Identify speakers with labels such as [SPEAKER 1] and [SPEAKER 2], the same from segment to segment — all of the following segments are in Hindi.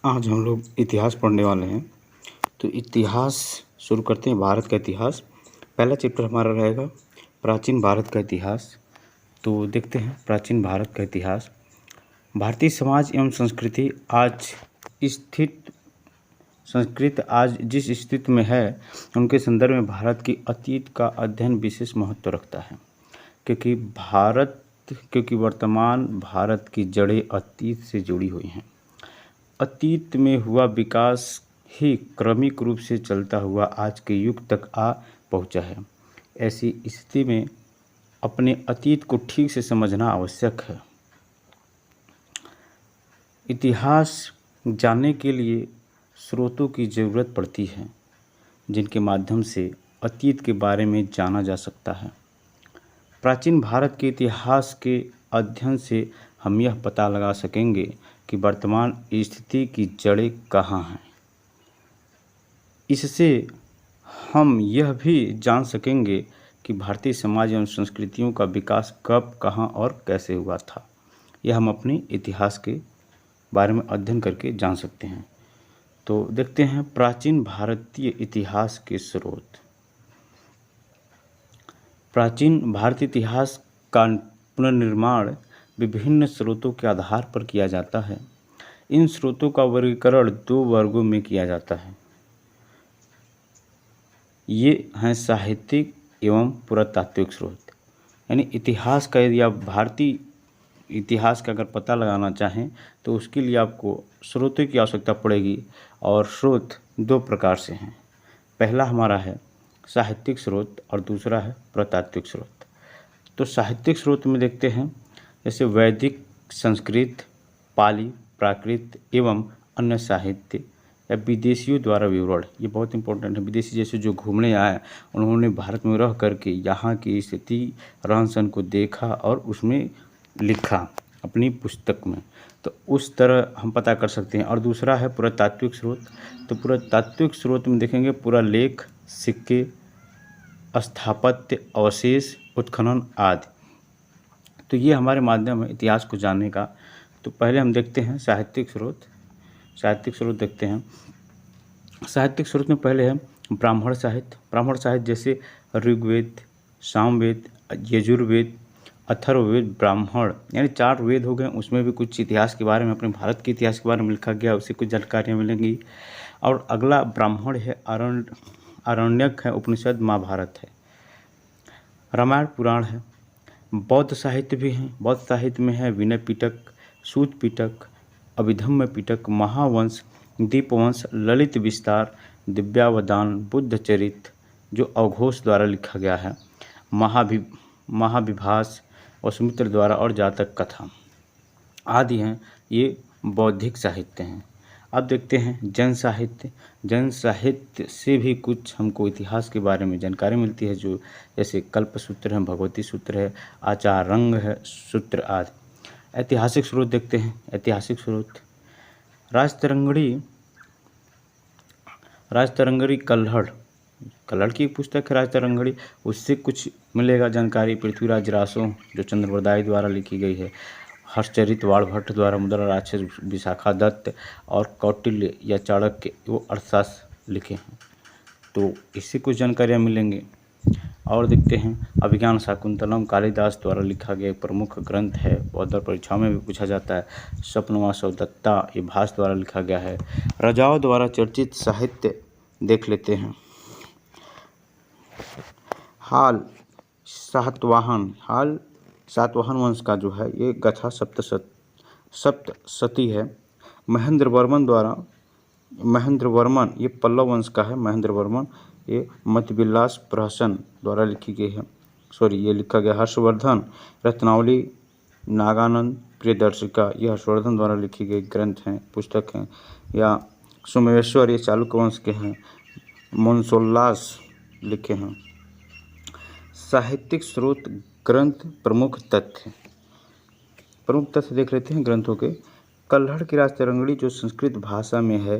[SPEAKER 1] आज हम लोग इतिहास पढ़ने वाले हैं। तो इतिहास शुरू करते हैं। भारत का इतिहास पहला चैप्टर हमारा रहेगा प्राचीन भारत का इतिहास। तो देखते हैं प्राचीन भारत का इतिहास। भारतीय समाज एवं संस्कृति आज जिस स्थिति में है उनके संदर्भ में भारत की अतीत का अध्ययन विशेष महत्व रखता है, क्योंकि वर्तमान भारत की जड़ें अतीत से जुड़ी हुई हैं। अतीत में हुआ विकास ही क्रमिक रूप से चलता हुआ आज के युग तक आ पहुंचा है। ऐसी स्थिति में अपने अतीत को ठीक से समझना आवश्यक है। इतिहास जानने के लिए स्रोतों की ज़रूरत पड़ती है, जिनके माध्यम से अतीत के बारे में जाना जा सकता है। प्राचीन भारत के इतिहास के अध्ययन से हम यह पता लगा सकेंगे कि वर्तमान स्थिति की जड़ें कहाँ हैं। इससे हम यह भी जान सकेंगे कि भारतीय समाज एवं संस्कृतियों का विकास कब, कहाँ और कैसे हुआ था। यह हम अपने इतिहास के बारे में अध्ययन करके जान सकते हैं। तो देखते हैं प्राचीन भारतीय इतिहास के स्रोत। प्राचीन भारतीय इतिहास का पुनर्निर्माण विभिन्न स्रोतों के आधार पर किया जाता है। इन स्रोतों का वर्गीकरण 2 वर्गों में किया जाता है। ये हैं साहित्यिक एवं पुरातात्विक स्रोत। यानी इतिहास का, यदि आप भारतीय इतिहास का अगर पता लगाना चाहें तो उसके लिए आपको स्रोतों की आवश्यकता पड़ेगी, और स्रोत 2 प्रकार से हैं। पहला हमारा है साहित्यिक स्रोत और दूसरा है पुरातात्विक स्रोत। तो साहित्यिक स्रोत में देखते हैं जैसे वैदिक, संस्कृत, पाली, प्राकृत एवं अन्य साहित्य या विदेशियों द्वारा विवरण। ये बहुत इंपॉर्टेंट है। विदेशी जैसे जो घूमने आए, उन्होंने भारत में रह करके यहाँ की स्थिति, रहन सहन को देखा और उसमें लिखा अपनी पुस्तक में, तो उस तरह हम पता कर सकते हैं। और दूसरा है पुरातात्विक स्रोत। तो पुरातात्विक स्रोत में देखेंगे पूरा लेख, सिक्के, स्थापत्य अवशेष, उत्खनन आदि। तो ये हमारे माध्यम है इतिहास को जानने का। तो पहले हम देखते हैं साहित्यिक स्रोत। साहित्यिक स्रोत देखते हैं। साहित्यिक स्रोत में पहले है ब्राह्मण साहित्य। ब्राह्मण साहित्य जैसे ऋग्वेद, सामवेद, यजुर्वेद, अथर्ववेद, ब्राह्मण, यानी 4 वेद हो गए। उसमें भी कुछ इतिहास के बारे में, अपने भारत के इतिहास के बारे में लिखा गया, उससे कुछ जानकारियाँ मिलेंगी। और अगला ब्राह्मण है, आरण्यक है, उपनिषद, महाभारत है, रामायण, पुराण है। बौद्ध साहित्य भी हैं। बौद्ध साहित्य में है विनय पिटक, सूत पिटक, अभिधम्म पिटक, महावंश, दीपवंश, ललित विस्तार, दिव्यावदान, बुद्ध चरित जो अवघोष द्वारा लिखा गया है, महाविभास, वसुमित्र द्वारा, और जातक कथा आदि हैं। ये बौद्धिक साहित्य हैं। अब देखते हैं जैन साहित्य। जैन साहित्य से भी कुछ हमको इतिहास के बारे में जानकारी मिलती है, जो जैसे कल्पसूत्र है, भगवती सूत्र है, आचार रंग है, सूत्र आदि। ऐतिहासिक स्रोत देखते हैं। ऐतिहासिक स्रोत राजतरंगड़ी कल्हड़ की एक पुस्तक है राजतरंगड़ी, उससे कुछ मिलेगा जानकारी। पृथ्वीराज रासो जो चंद्रवरदाई द्वारा लिखी गई है, हर्षचरित वाणभट्ट द्वारा, मुद्रा राक्षस विशाखा दत्त और कौटिल्य या चाणक्य वो अर्थशास्त्र लिखे हैं। तो इससे कुछ जानकारियाँ मिलेंगी। और देखते हैं अभिज्ञान शाकुंतलम, कालिदास द्वारा लिखा गया प्रमुख ग्रंथ है, बहुत बार परीक्षाओं में भी पूछा जाता है। स्वप्नवासव दत्ता, ये भास द्वारा लिखा गया है। राजाओं द्वारा चर्चित साहित्य देख लेते हैं। हाल सातवाहन वंश का जो है ये गाथा सप्तशती है। महेंद्र वर्मन ये पल्लव वंश का है। महेंद्र वर्मन ये मतिविलास प्रहसन द्वारा लिखी गई है। ये लिखा गया। हर्षवर्धन रत्नावली, नागानंद, प्रियदर्शिका, ये हर्षवर्धन द्वारा लिखी गई ग्रंथ हैं, पुस्तक हैं। या सोमेश्वर ये चालुक्य वंश के हैं। मोन्सोल्लास लिखे हैं। साहित्यिक स्रोत, ग्रंथ, प्रमुख तथ्य देख लेते हैं ग्रंथों के। कल्हड़ की राजतरंगड़ी जो संस्कृत भाषा में है,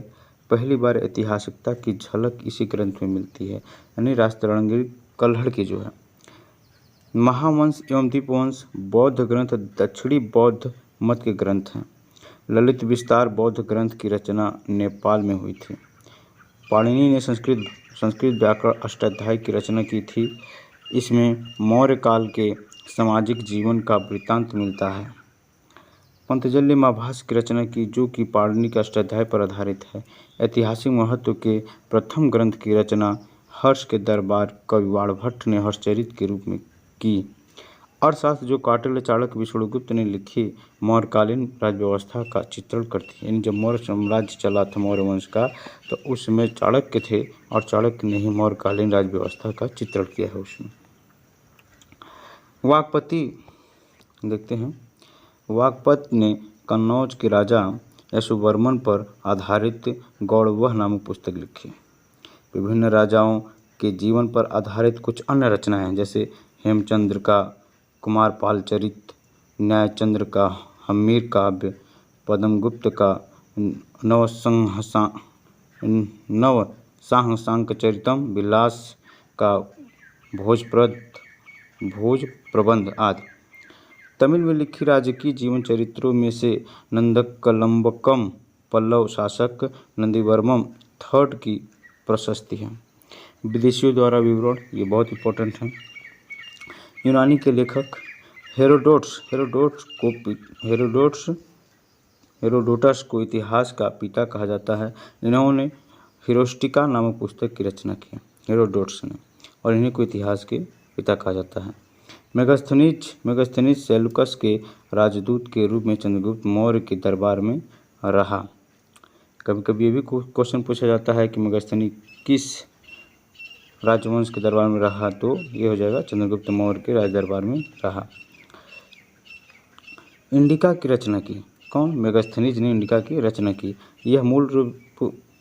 [SPEAKER 1] पहली बार ऐतिहासिकता की झलक इसी ग्रंथ में मिलती है। यानी राजतरंगड़ी कल्हड़ की जो है। महावंश एवं दीपवंश बौद्ध ग्रंथ दक्षिणी बौद्ध मत के ग्रंथ हैं। ललित विस्तार बौद्ध ग्रंथ की रचना नेपाल में हुई थी। पाणिनि ने संस्कृत व्याकरण अष्टाध्यायी की रचना की थी। इसमें मौर्य काल के सामाजिक जीवन का वृत्तांत मिलता है। पंतजलि ने महाभाष्य की रचना की, जो कि पाणिनि के अष्टाध्यायी पर आधारित है। ऐतिहासिक महत्व के प्रथम ग्रंथ की रचना हर्ष के दरबार कवि बाणभट्ट ने हर्षचरित के रूप में की। अर्थशास्त्र जो कौटिल्य, चाणक्य, विष्णुगुप्त ने लिखी मौर्यकालीन राज्य व्यवस्था का चित्रण करती है। यानी जब मौर्य साम्राज्य चला था मौर्य वंश का, तो उस समय चाणक्य थे और चाणक्य ने ही मौर्यकालीन राज्य व्यवस्था का चित्रण किया है उसमें। वाक्पति देखते हैं। वाक्पति ने कन्नौज के राजा यशोवर्मन पर आधारित गौड़वह नामक पुस्तक लिखी। विभिन्न राजाओं के जीवन पर आधारित कुछ अन्य रचनाएं हैं, जैसे हेमचंद्र का कुमारपाल चरित, न्यायचंद्र का हम्मीर काव्य, पद्मगुप्त का नवसाहसांकचरितम, विलास का भोज प्रबंध आदि। तमिल में लिखी राजकीय जीवन चरित्रों में से नंदकलंबकम पल्लव शासक नंदीवर्मन III की प्रशस्ति है। विदेशियों द्वारा विवरण, ये बहुत इंपॉर्टेंट है। यूनानी के लेखक हेरोडोटस को इतिहास का पिता कहा जाता है। इन्होंने हिरोस्टिका नामक पुस्तक की रचना की, हेरोडोटस ने, और इन्हीं को इतिहास के पिता कहा जाता है। मेगास्थनीज सेल्यूकस के राजदूत के रूप में चंद्रगुप्त मौर्य के दरबार में रहा। कभी कभी ये भी क्वेश्चन पूछा जाता है कि मेगास्थनी किस राजवंश के दरबार में रहा, तो ये हो जाएगा चंद्रगुप्त मौर्य के राज दरबार में रहा। इंडिका की रचना की, कौन? मेगास्थनीज ने इंडिका की रचना की।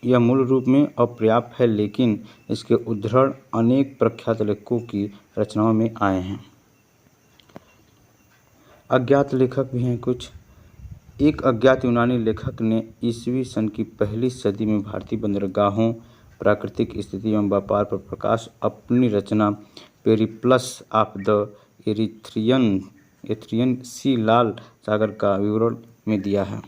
[SPEAKER 1] यह मूल रूप में अपर्याप्त है, लेकिन इसके उद्धरण अनेक प्रख्यात लेखकों की रचनाओं में आए हैं। अज्ञात लेखक भी हैं कुछ। एक अज्ञात यूनानी लेखक ने ईस्वी सन की पहली सदी में भारतीय बंदरगाहों, प्राकृतिक स्थिति एवं व्यापार पर प्रकाश अपनी रचना पेरिप्लस ऑफ द एरिथ्रियन सी लाल सागर का विवरण में दिया है।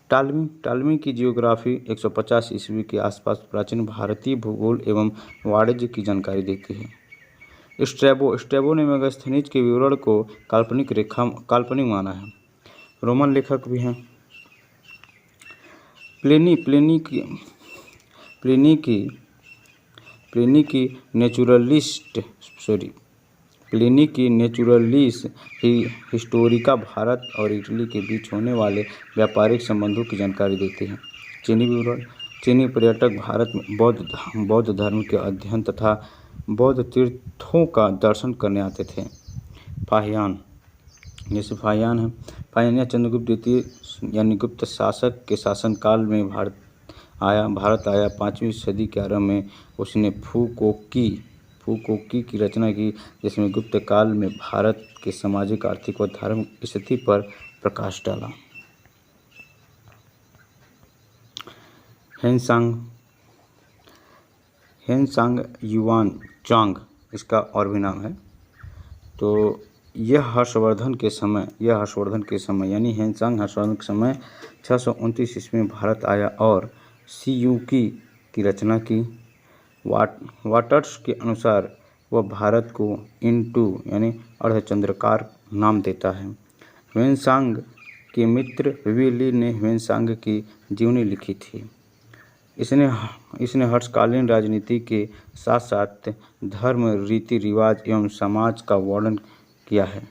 [SPEAKER 1] टालमी की जियोग्राफी 150 ईस्वी के आसपास प्राचीन भारतीय भूगोल एवं वाणिज्य की जानकारी देती है। स्ट्रैबो ने मेगास्थनीज के विवरण को काल्पनिक माना है। रोमन लेखक भी हैं। प्लिनी की नेचुरलिस हिस्टोरिका भारत और इटली के बीच होने वाले व्यापारिक संबंधों की जानकारी देती है। चीनी विवरण। चीनी पर्यटक भारत में बौद्ध धर्म के अध्ययन तथा बौद्ध तीर्थों का दर्शन करने आते थे। फाहियान, जैसे फाहियान है। फाहियान चंद्रगुप्त द्वितीय यानी गुप्त शासक के शासनकाल में भारत आया। 5वीं सदी के आरंभ में उसने फूकोकी की रचना की, जिसमें गुप्त काल में भारत के सामाजिक, आर्थिक व धार्मिक स्थिति पर प्रकाश डाला। हेनसांग युआनचांग इसका और भी नाम है। तो यह हर्षवर्धन के समय यानी हर्षवर्धन के समय 629 ईस्वी में भारत आया और सियूकी की रचना की। वाटर्स के अनुसार वह भारत को इंटू यानी अर्धचंद्राकार नाम देता है। ह्वेनसांग के मित्र वी ली ने ह्वेनसांग की जीवनी लिखी थी। इसने हर्षकालीन राजनीति के साथ साथ धर्म, रीति रिवाज एवं समाज का वर्णन किया है।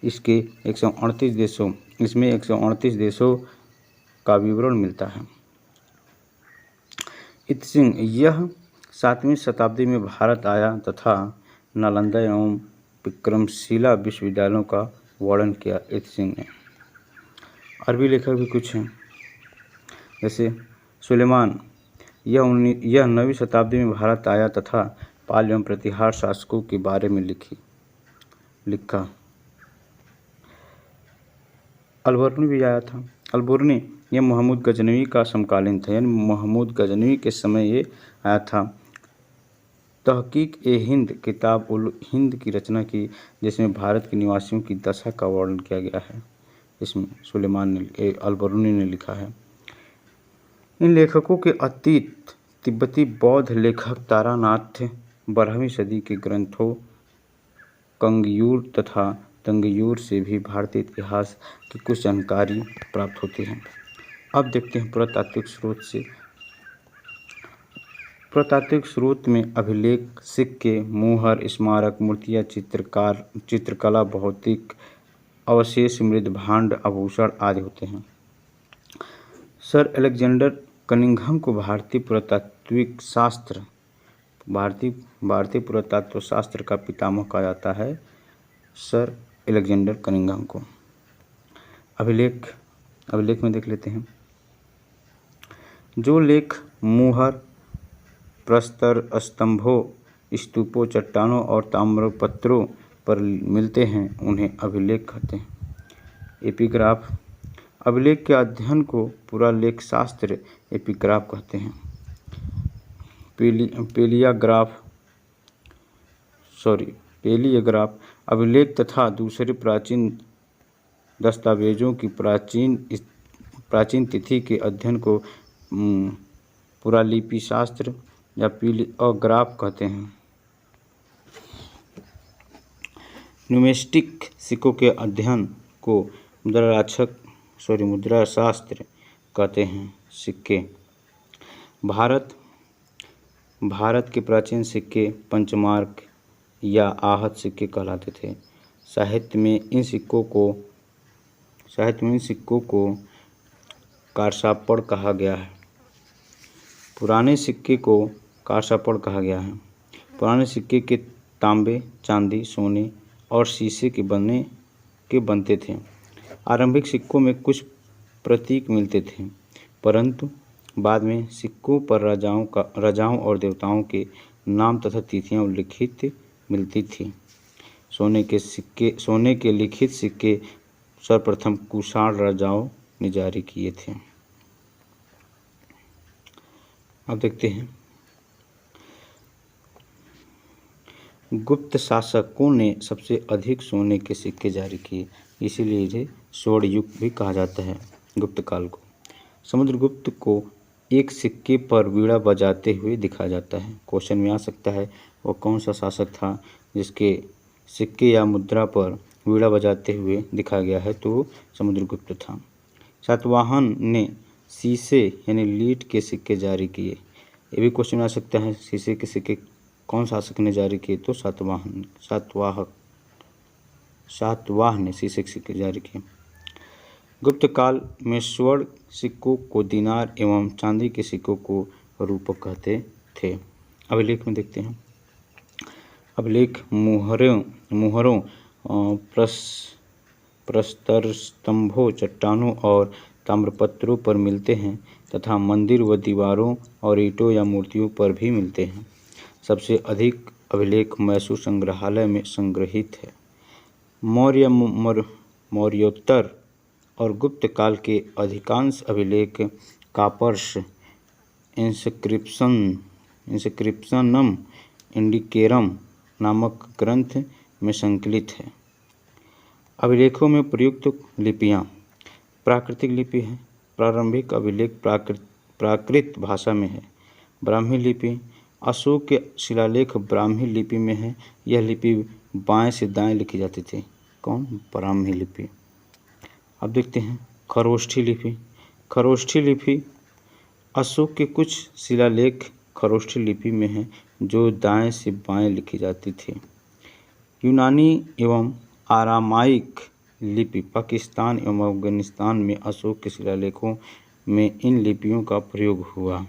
[SPEAKER 1] इसमें 138 देशों का विवरण मिलता है। इत्सिंग, यह 7वीं शताब्दी में भारत आया तथा नालंदा एवं विक्रमशिला विश्वविद्यालयों का वर्णन किया। इत्सिंग ने। अरबी लेखक भी कुछ हैं, जैसे सुलेमान, यह 9वीं शताब्दी में भारत आया तथा पाल एवं प्रतिहार शासकों के बारे में लिखा। अलबर्नी भी आया था। अलबर्नी यह महमूद गजनवी का समकालीन था, यानी महमूद गजनवी के समय ये आया था। तहकीक-ए-हिंद किताब उल हिंद की रचना की, जिसमें भारत के निवासियों की दशा का वर्णन किया गया है। इसमें सुलेमान ने अल-बरूनी ने लिखा है। इन लेखकों के अतीत तिब्बती बौद्ध लेखक तारानाथ 12वीं सदी के ग्रंथों कंगयूर तथा तंगयूर से भी भारतीय इतिहास की कुछ जानकारी प्राप्त होती है। अब देखते हैं पुरातात्विक स्रोत से। पुरातात्विक स्रोत में अभिलेख, सिक्के, मुहर, स्मारक, मूर्तियाँ, चित्रकला, भौतिक अवशेष, मृद भांड, आभूषण आदि होते हैं। सर अलेक्जेंडर कनिंघम को भारतीय पुरातत्व शास्त्र का पितामह कहा जाता है। सर अलेक्जेंडर कनिंघम को अभिलेख में देख लेते हैं। जो लेख मुहर, प्रस्तर, स्तंभों, स्तूपों, चट्टानों और ताम्रपत्रों पर मिलते हैं उन्हें अभिलेख कहते हैं। एपिग्राफ, अभिलेख के अध्ययन को पुरालेख शास्त्र एपिग्राफ कहते हैं। पेलियोग्राफ, अभिलेख तथा दूसरे प्राचीन दस्तावेजों की प्राचीन तिथि के अध्ययन को पुरालिपि शास्त्र या पेलियोग्राफ कहते हैं। न्यूमिस्टिक, सिक्कों के अध्ययन को मुद्रा शास्त्र कहते हैं। सिक्के, भारत के प्राचीन सिक्के पंचमार्क या आहत सिक्के कहलाते थे। साहित्य में इन सिक्कों को कारसापड़ कहा गया है। पुराने सिक्के को कारसापड़ कहा गया है। पुराने सिक्के के तांबे, चांदी, सोने और शीशे के बनते थे। आरंभिक सिक्कों में कुछ प्रतीक मिलते थे, परंतु बाद में सिक्कों पर राजाओं और देवताओं के नाम तथा तिथियां उल्लिखित मिलती थी। सोने के लिखित सिक्के सर्वप्रथम कुषाण राजाओं ने जारी किए थे। अब देखते हैं गुप्त शासकों ने सबसे अधिक सोने के सिक्के जारी किए, इसीलिए इसे स्वर्ण युग भी कहा जाता है। गुप्त काल को समुद्रगुप्त को एक सिक्के पर वीणा बजाते हुए दिखाया जाता है। क्वेश्चन में आ सकता है वो कौन सा शासक था जिसके सिक्के या मुद्रा पर वीणा बजाते हुए दिखाया गया है, तो समुद्रगुप्त था। सातवाहन ने शीशे यानी लीड के सिक्के जारी किए। ये भी क्वेश्चन आ सकता है शीशे के सिक्के कौन शासक ने जारी किए, तो सातवाहन ने शीशे के सिक्के जारी किए। गुप्त काल में स्वर्ण सिक्कों को दिनार एवं चांदी के सिक्कों को रूपक कहते थे। अभिलेख में देखते हैं। अभिलेख मुहरों, प्रस्तर, स्तंभों, चट्टानों और ताम्रपत्रों पर मिलते हैं तथा मंदिर व दीवारों और ईंटों या मूर्तियों पर भी मिलते हैं। सबसे अधिक अभिलेख मैसूर संग्रहालय में संग्रहित है। मौर्योत्तर और गुप्त काल के अधिकांश अभिलेख कॉपर्स इंस्क्रिप्शनम इंडिकेरम नामक ग्रंथ में संकलित है। अभिलेखों में प्रयुक्त लिपियाँ प्राकृतिक लिपि है। प्रारंभिक अभिलेख प्राकृत भाषा में है। ब्राह्मी लिपि, अशोक के शिलालेख ब्राह्मी लिपि में है। यह लिपि बाएं से दाएं लिखी जाती थी। कौन? ब्राह्मी लिपि। अब देखते हैं खरोष्ठी लिपि। खरोष्ठी लिपि, अशोक के कुछ शिलालेख खरोष्ठी लिपि में हैं जो दाएं से बाएं लिखी जाती थी। यूनानी एवं आरामाइक लिपि, पाकिस्तान एवं अफगानिस्तान में अशोक के शिलालेखों में इन लिपियों का प्रयोग हुआ।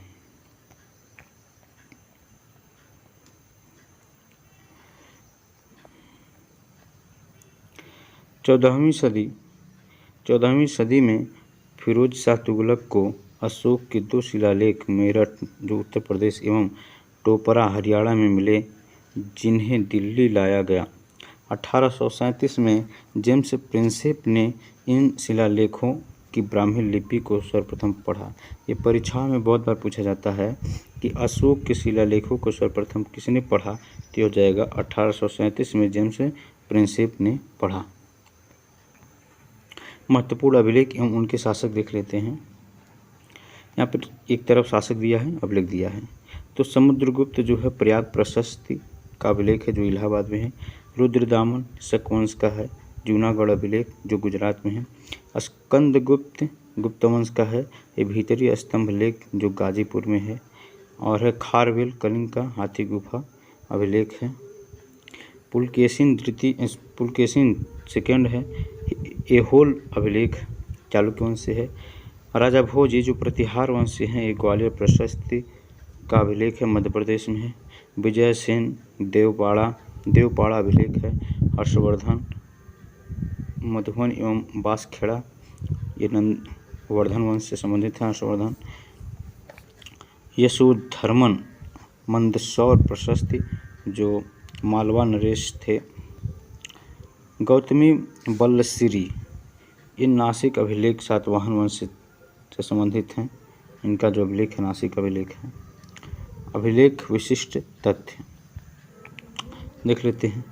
[SPEAKER 1] चौदहवीं सदी में फिरोज शाह तुगलक को अशोक के 2 शिलालेख मेरठ जो उत्तर प्रदेश एवं टोपरा हरियाणा में मिले, जिन्हें दिल्ली लाया गया। 1837 में जेम्स प्रिंसेप ने इन शिलालेखों की ब्राह्मी लिपि को सर्वप्रथम पढ़ा। ये परीक्षा में बहुत बार पूछा जाता है कि अशोक के शिलालेखों को सर्वप्रथम किसने पढ़ा, तो हो जाएगा 1837 में जेम्स प्रिंसेप ने पढ़ा। महत्वपूर्ण अभिलेख एवं उनके शासक देख लेते हैं। यहाँ पर एक तरफ शासक दिया है, अभिलेख दिया है। तो समुद्रगुप्त जो है प्रयाग प्रशस्ति का अभिलेख है जो इलाहाबाद में है। रुद्रदामन शक वंश का है। जूनागढ़ अभिलेख जो गुजरात में है। स्कंदगुप्त गुप्त वंश का है। ये भीतरी स्तंभ लेख जो गाजीपुर में है। और है खारवेल कलिंग का हाथी गुफा अभिलेख है। पुलकेशिन सेकेंड है। एहोल अभिलेख चालुक्य वंश से है। राजा भोज ये जो प्रतिहार वंश से हैं, ये ग्वालियर प्रशस्ति का अभिलेख है, मध्य प्रदेश में है। विजय सेन देवपाड़ा अभिलेख है। हर्षवर्धन मधुबन एवं बांसखेड़ा ये वर्धन वंश से संबंधित है। हर्षवर्धन यशोधर्मन मंदसौर प्रशस्ति जो मालवा नरेश थे। गौतमी बल्लश्री ये नासिक अभिलेख सातवाहन वंश से संबंधित हैं। इनका जो अभिलेख है नासिक अभिलेख है। अभिलेख विशिष्ट तथ्य देख लेते हैं।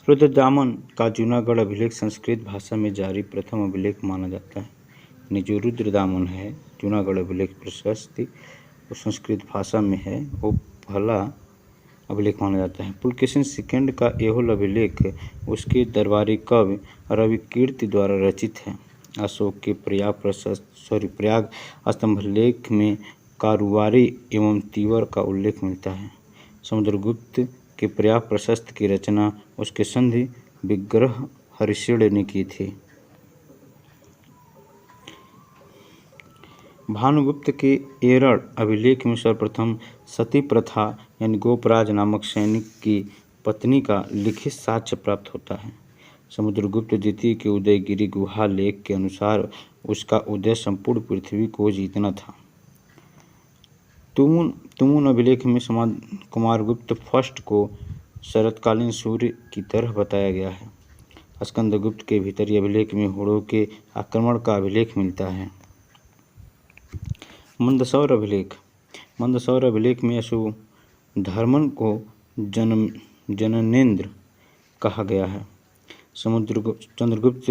[SPEAKER 1] रुद्रदामन का जूनागढ़ अभिलेख संस्कृत भाषा में जारी प्रथम अभिलेख माना जाता है। यानी जो रुद्रदामन है जूनागढ़ अभिलेख प्रशस्ति वो संस्कृत भाषा में है, वो पहला अभिलेख माना जाता है। पुलकेशिन सेकंड का एहोल अभिलेख उसके दरबारी कवि रविकीर्ति द्वारा रचित है। अशोक के प्रयाग स्तंभलेख में कारुवारी एवं तीवर का उल्लेख मिलता है। समुद्रगुप्त के प्रयाग प्रशस्त की रचना उसके संधि विग्रह हरिश्चंद्र ने की थी। भानुगुप्त के एरड़ अभिलेख में सर्वप्रथम सती प्रथा यानी गोपराज नामक सैनिक की पत्नी का लिखित साक्ष्य प्राप्त होता है। समुद्रगुप्त द्वितीय के उदयगिरी गुहा लेख के अनुसार उसका उद्देश्य संपूर्ण पृथ्वी को जीतना था। तुमुन अभिलेख में कुमारगुप्त फर्स्ट को शरतकालीन सूर्य की तरह बताया गया है। स्कंदगुप्त के भीतरी अभिलेख में होड़ों के आक्रमण का अभिलेख मिलता है। मंदसौर अभिलेख में यशोधर्मन को जननेंद्र कहा गया है। चंद्रगुप्त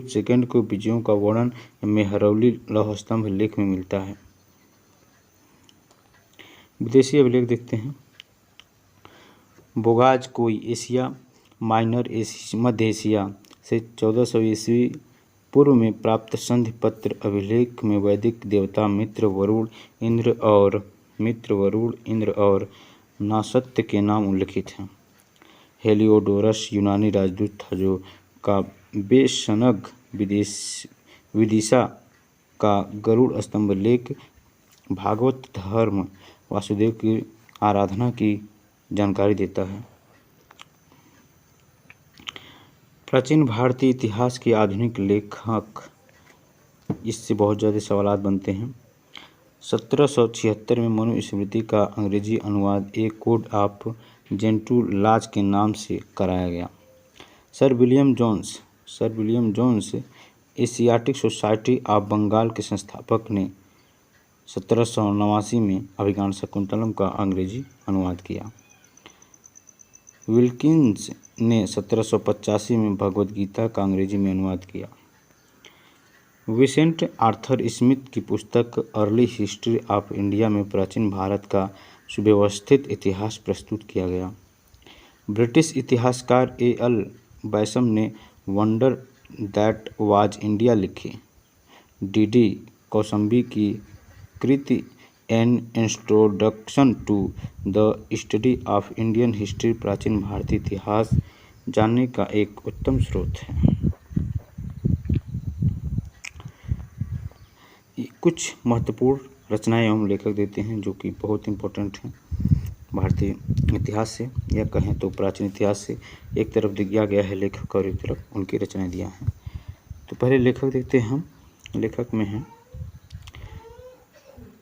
[SPEAKER 1] सेकंड को विजयों का वर्णन मेहरौली लौह स्तंभ लेख में मिलता है। विदेशी अभिलेख देखते हैं। बोगाज कोई एशिया माइनर मध्य एशिया से 1400 ईस्वी पूर्व में प्राप्त संधि पत्र अभिलेख में वैदिक देवता मित्र वरुण इंद्र और नासत्य के नाम उल्लिखित हैं। हेलियोडोरस यूनानी राजदूत था जो काव्यशनग विदिशा का गरुड़ स्तंभ लेख भागवत धर्म वासुदेव की आराधना की जानकारी देता है। प्राचीन भारतीय इतिहास के आधुनिक लेखक इससे बहुत ज़्यादा सवालात बनते हैं। 1776 में मनुस्मृति का अंग्रेजी अनुवाद a code of Gentoo laws के नाम से कराया गया। Sir William Jones Asiatic Society of Bengal के संस्थापक ने 1789 में अभिज्ञान शकुंतलम का अंग्रेजी अनुवाद किया। विल्किंस ने 1785 में भगवद गीता का अंग्रेजी में अनुवाद किया। विसेंट आर्थर स्मिथ की पुस्तक अर्ली हिस्ट्री ऑफ इंडिया में प्राचीन भारत का सुव्यवस्थित इतिहास प्रस्तुत किया गया। ब्रिटिश इतिहासकार A.L. बैसम ने वंडर दैट वाज इंडिया लिखी। D.D. कौसंबी की कृति an introduction to the study of Indian history प्राचीन भारतीय इतिहास जानने का एक उत्तम स्रोत है। कुछ महत्वपूर्ण रचनाएं एवं लेखक देते हैं जो कि बहुत इम्पोर्टेंट हैं भारतीय इतिहास से, या कहें तो प्राचीन इतिहास से। एक तरफ दिया गया है लेखक और एक तरफ उनकी रचनाएं दिया हैं। तो पहले लेखक देखते हैं हम। लेखक में हैं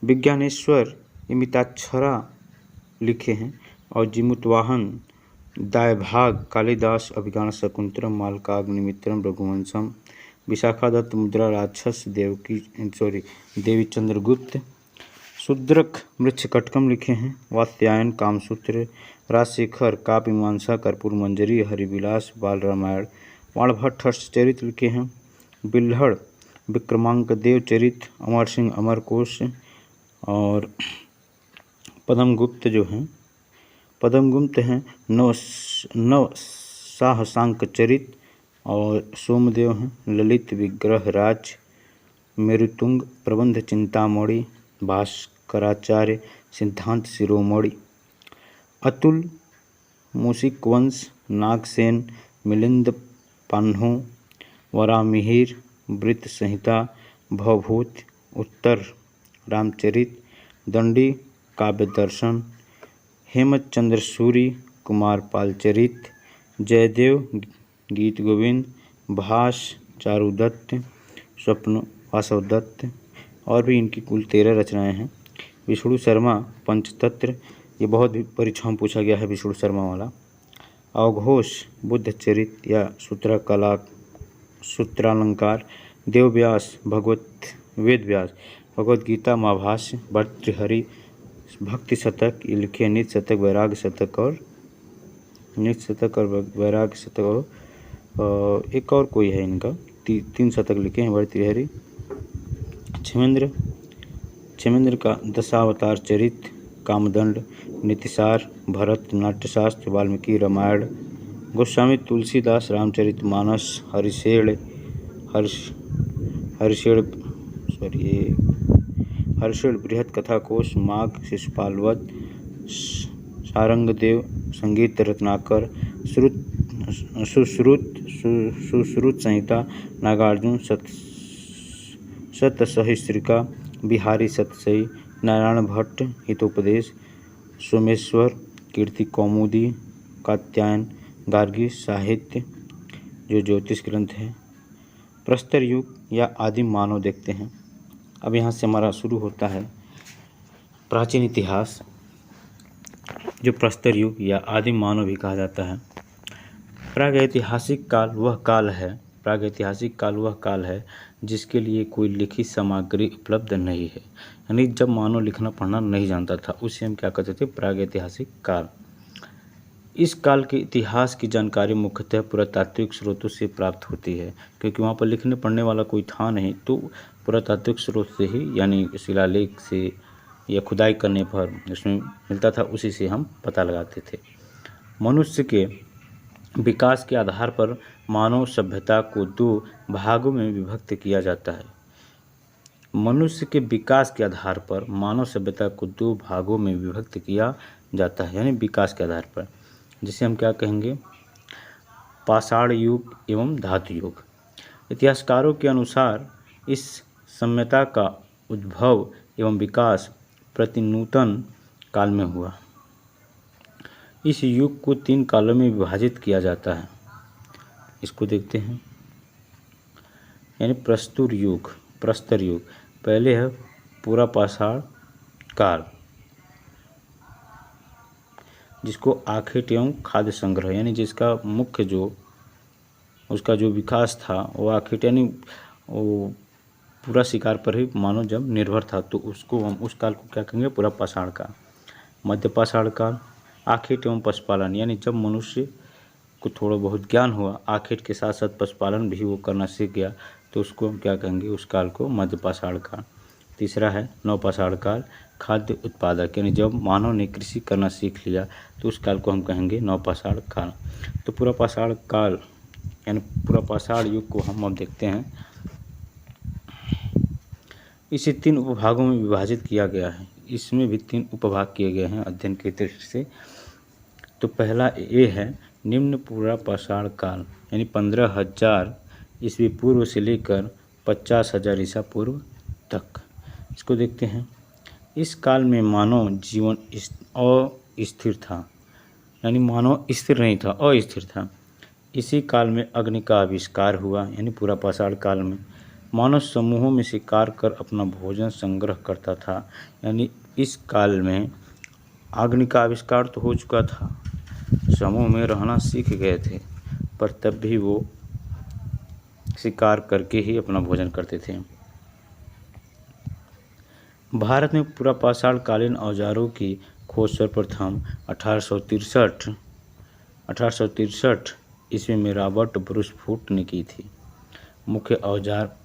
[SPEAKER 1] विज्ञानेश्वर मिताक्षरा लिखे हैं और जिमुतवाहन दायभाग कालिदास अभिज्ञान शकुंतलम मालकाग्निमित्रम रघुवंशम विशाखादत्त मुद्रा राक्षस देवी चंद्रगुप्त शूद्रक मृच्छकटकम लिखे हैं। वात्स्यायन कामसूत्र राजशेखर काव्य मीमांसा कर्पूर मंजरी हरिविलास बाल रामायण वाणभट्ट हर्षचरित लिखे हैं। बिल्हड़ विक्रमांक देव चरित, अमर सिंह अमरकोश और पद्मगुप्त जो हैं पद्मगुप्त हैं नव साहसांक चरित और सोमदेव हैं ललित विग्रह राज, मेरुतुंग प्रबंध चिंतामणि, भास्कराचार्य सिद्धांत शिरोमणि, अतुल मूषिक वंश, नागसेन, मिलिंद पान्हो, वरामिहिर, वृत्त संहिता, भवभूत, उत्तर रामचरित, दंडी काव्य दर्शन, हेमचंद्र सूरी, कुमार पाल चरित, जयदेव गीत गोविंद, भास चारुदत्त, स्वप्न वासवदत्त और भी इनकी कुल 13 रचनाएं हैं। विष्णु शर्मा पंचतंत्र, ये बहुत भी परीक्षाओं में पूछा गया है विष्णु शर्मा वाला। अवघोष बुद्ध चरित या सूत्रकला सूत्रालंकार, देवव्यास वेद व्यास भगवत गीता महाभाष्य, भर्तृहरि भक्ति शतक, ये लिखे नित्य शतक, वैराग्य शतक और वैराग्य शतक और एक और कोई है इनका 3 शतक लिखे हैं भर्तृहरि। क्षेमेंद्र का दशावतार चरित, कामदंड, नीतिसार, भरत नाट्यशास्त्र, वाल्मीकि रामायण, गोस्वामी तुलसीदास रामचरितमानस, हर्षेण बृहत कथा कोश, माघ शिशुपालवध, सारंगदेव संगीत रत्नाकर, सुश्रुत संहिता, नागार्जुन सतसहिस्त्रिका, बिहारी सतसई, नारायण भट्ट हितोपदेश, सोमेश्वर कीर्ति कौमुदी, कात्यायन गार्गी साहित्य जो ज्योतिष ग्रंथ है। प्रस्तर युग या आदिम मानव देखते हैं। अब यहाँ से हमारा शुरू होता है प्राचीन इतिहास, जो प्रस्तर युग या आदिम मानव भी कहा जाता है। प्रागैतिहासिक काल वह काल है जिसके लिए कोई लिखित सामग्री उपलब्ध नहीं है, यानी जब मानव लिखना पढ़ना नहीं जानता था, उसे हम क्या कहते थे, प्रागैतिहासिक काल। इस काल के इतिहास की जानकारी मुख्यतः पुरातात्विक स्रोतों से प्राप्त होती है, क्योंकि वहाँ पर लिखने पढ़ने वाला कोई था नहीं, तो पुरातात्विक स्रोत से ही, यानी शिलालेख से या खुदाई करने पर उसमें मिलता था, उसी से हम पता लगाते थे। मनुष्य के विकास के आधार पर मानव सभ्यता को 2 भागों में विभक्त किया जाता है। मनुष्य के विकास के आधार पर मानव सभ्यता को 2 भागों में विभक्त किया जाता है, यानी विकास के आधार पर, जिसे हम क्या कहेंगे, पाषाण युग एवं धातु युग। इतिहासकारों के अनुसार इस सभ्यता का उद्भव एवं विकास प्रतिनूतन काल में हुआ। इस युग को 3 कालों में विभाजित किया जाता है। इसको देखते हैं, यानी प्रस्तर युग पहले है पूरा पाषाण काल, जिसको आखेट एवं खाद्य संग्रह, यानी जिसका मुख्य जो उसका जो विकास था वो आखेट, यानी वो पूरा शिकार पर ही मानव जब निर्भर था, तो उसको हम उस काल को क्या कहेंगे, पूरा पाषाण काल। मध्य पाषाण काल आखेट एवं पशुपालन, यानी जब मनुष्य को थोड़ा बहुत ज्ञान हुआ, आखेट के साथ साथ पशुपालन भी वो करना सीख गया, तो उसको हम क्या कहेंगे, उस काल को मध्य पाषाण काल। तीसरा है नवपाषाण काल, खाद्य उत्पादक, यानी जब मानव ने कृषि करना सीख लिया, तो उस काल को हम कहेंगे नवपाषाण काल। तो पूरा पाषाण काल यानी पूरा पाषाण युग को हम अब देखते हैं। इसे 3 उपभागों में विभाजित किया गया है। इसमें भी 3 उपभाग किए गए हैं अध्ययन के दृष्टि से। तो पहला ये है निम्न पूरा पाषाण काल, यानी 15,000 ईस्वी पूर्व से लेकर 50,000 ईसा पूर्व तक। इसको देखते हैं। इस काल में मानव जीवन अस्थिर था, यानी मानव स्थिर नहीं था, अस्थिर था। इसी काल में अग्नि का आविष्कार हुआ, यानी पूरा पाषाण काल में मानव समूहों में शिकार कर अपना भोजन संग्रह करता था, यानी इस काल में अग्नि का आविष्कार तो हो चुका था, समूह में रहना सीख गए थे, पर तब भी वो शिकार करके ही अपना भोजन करते थे। भारत में पूरा पाषाण कालीन औजारों की खोज सर्वप्रथम 1863 ईस्वी में रॉबर्ट ब्रूस फूट ने की थी। मुख्य औजार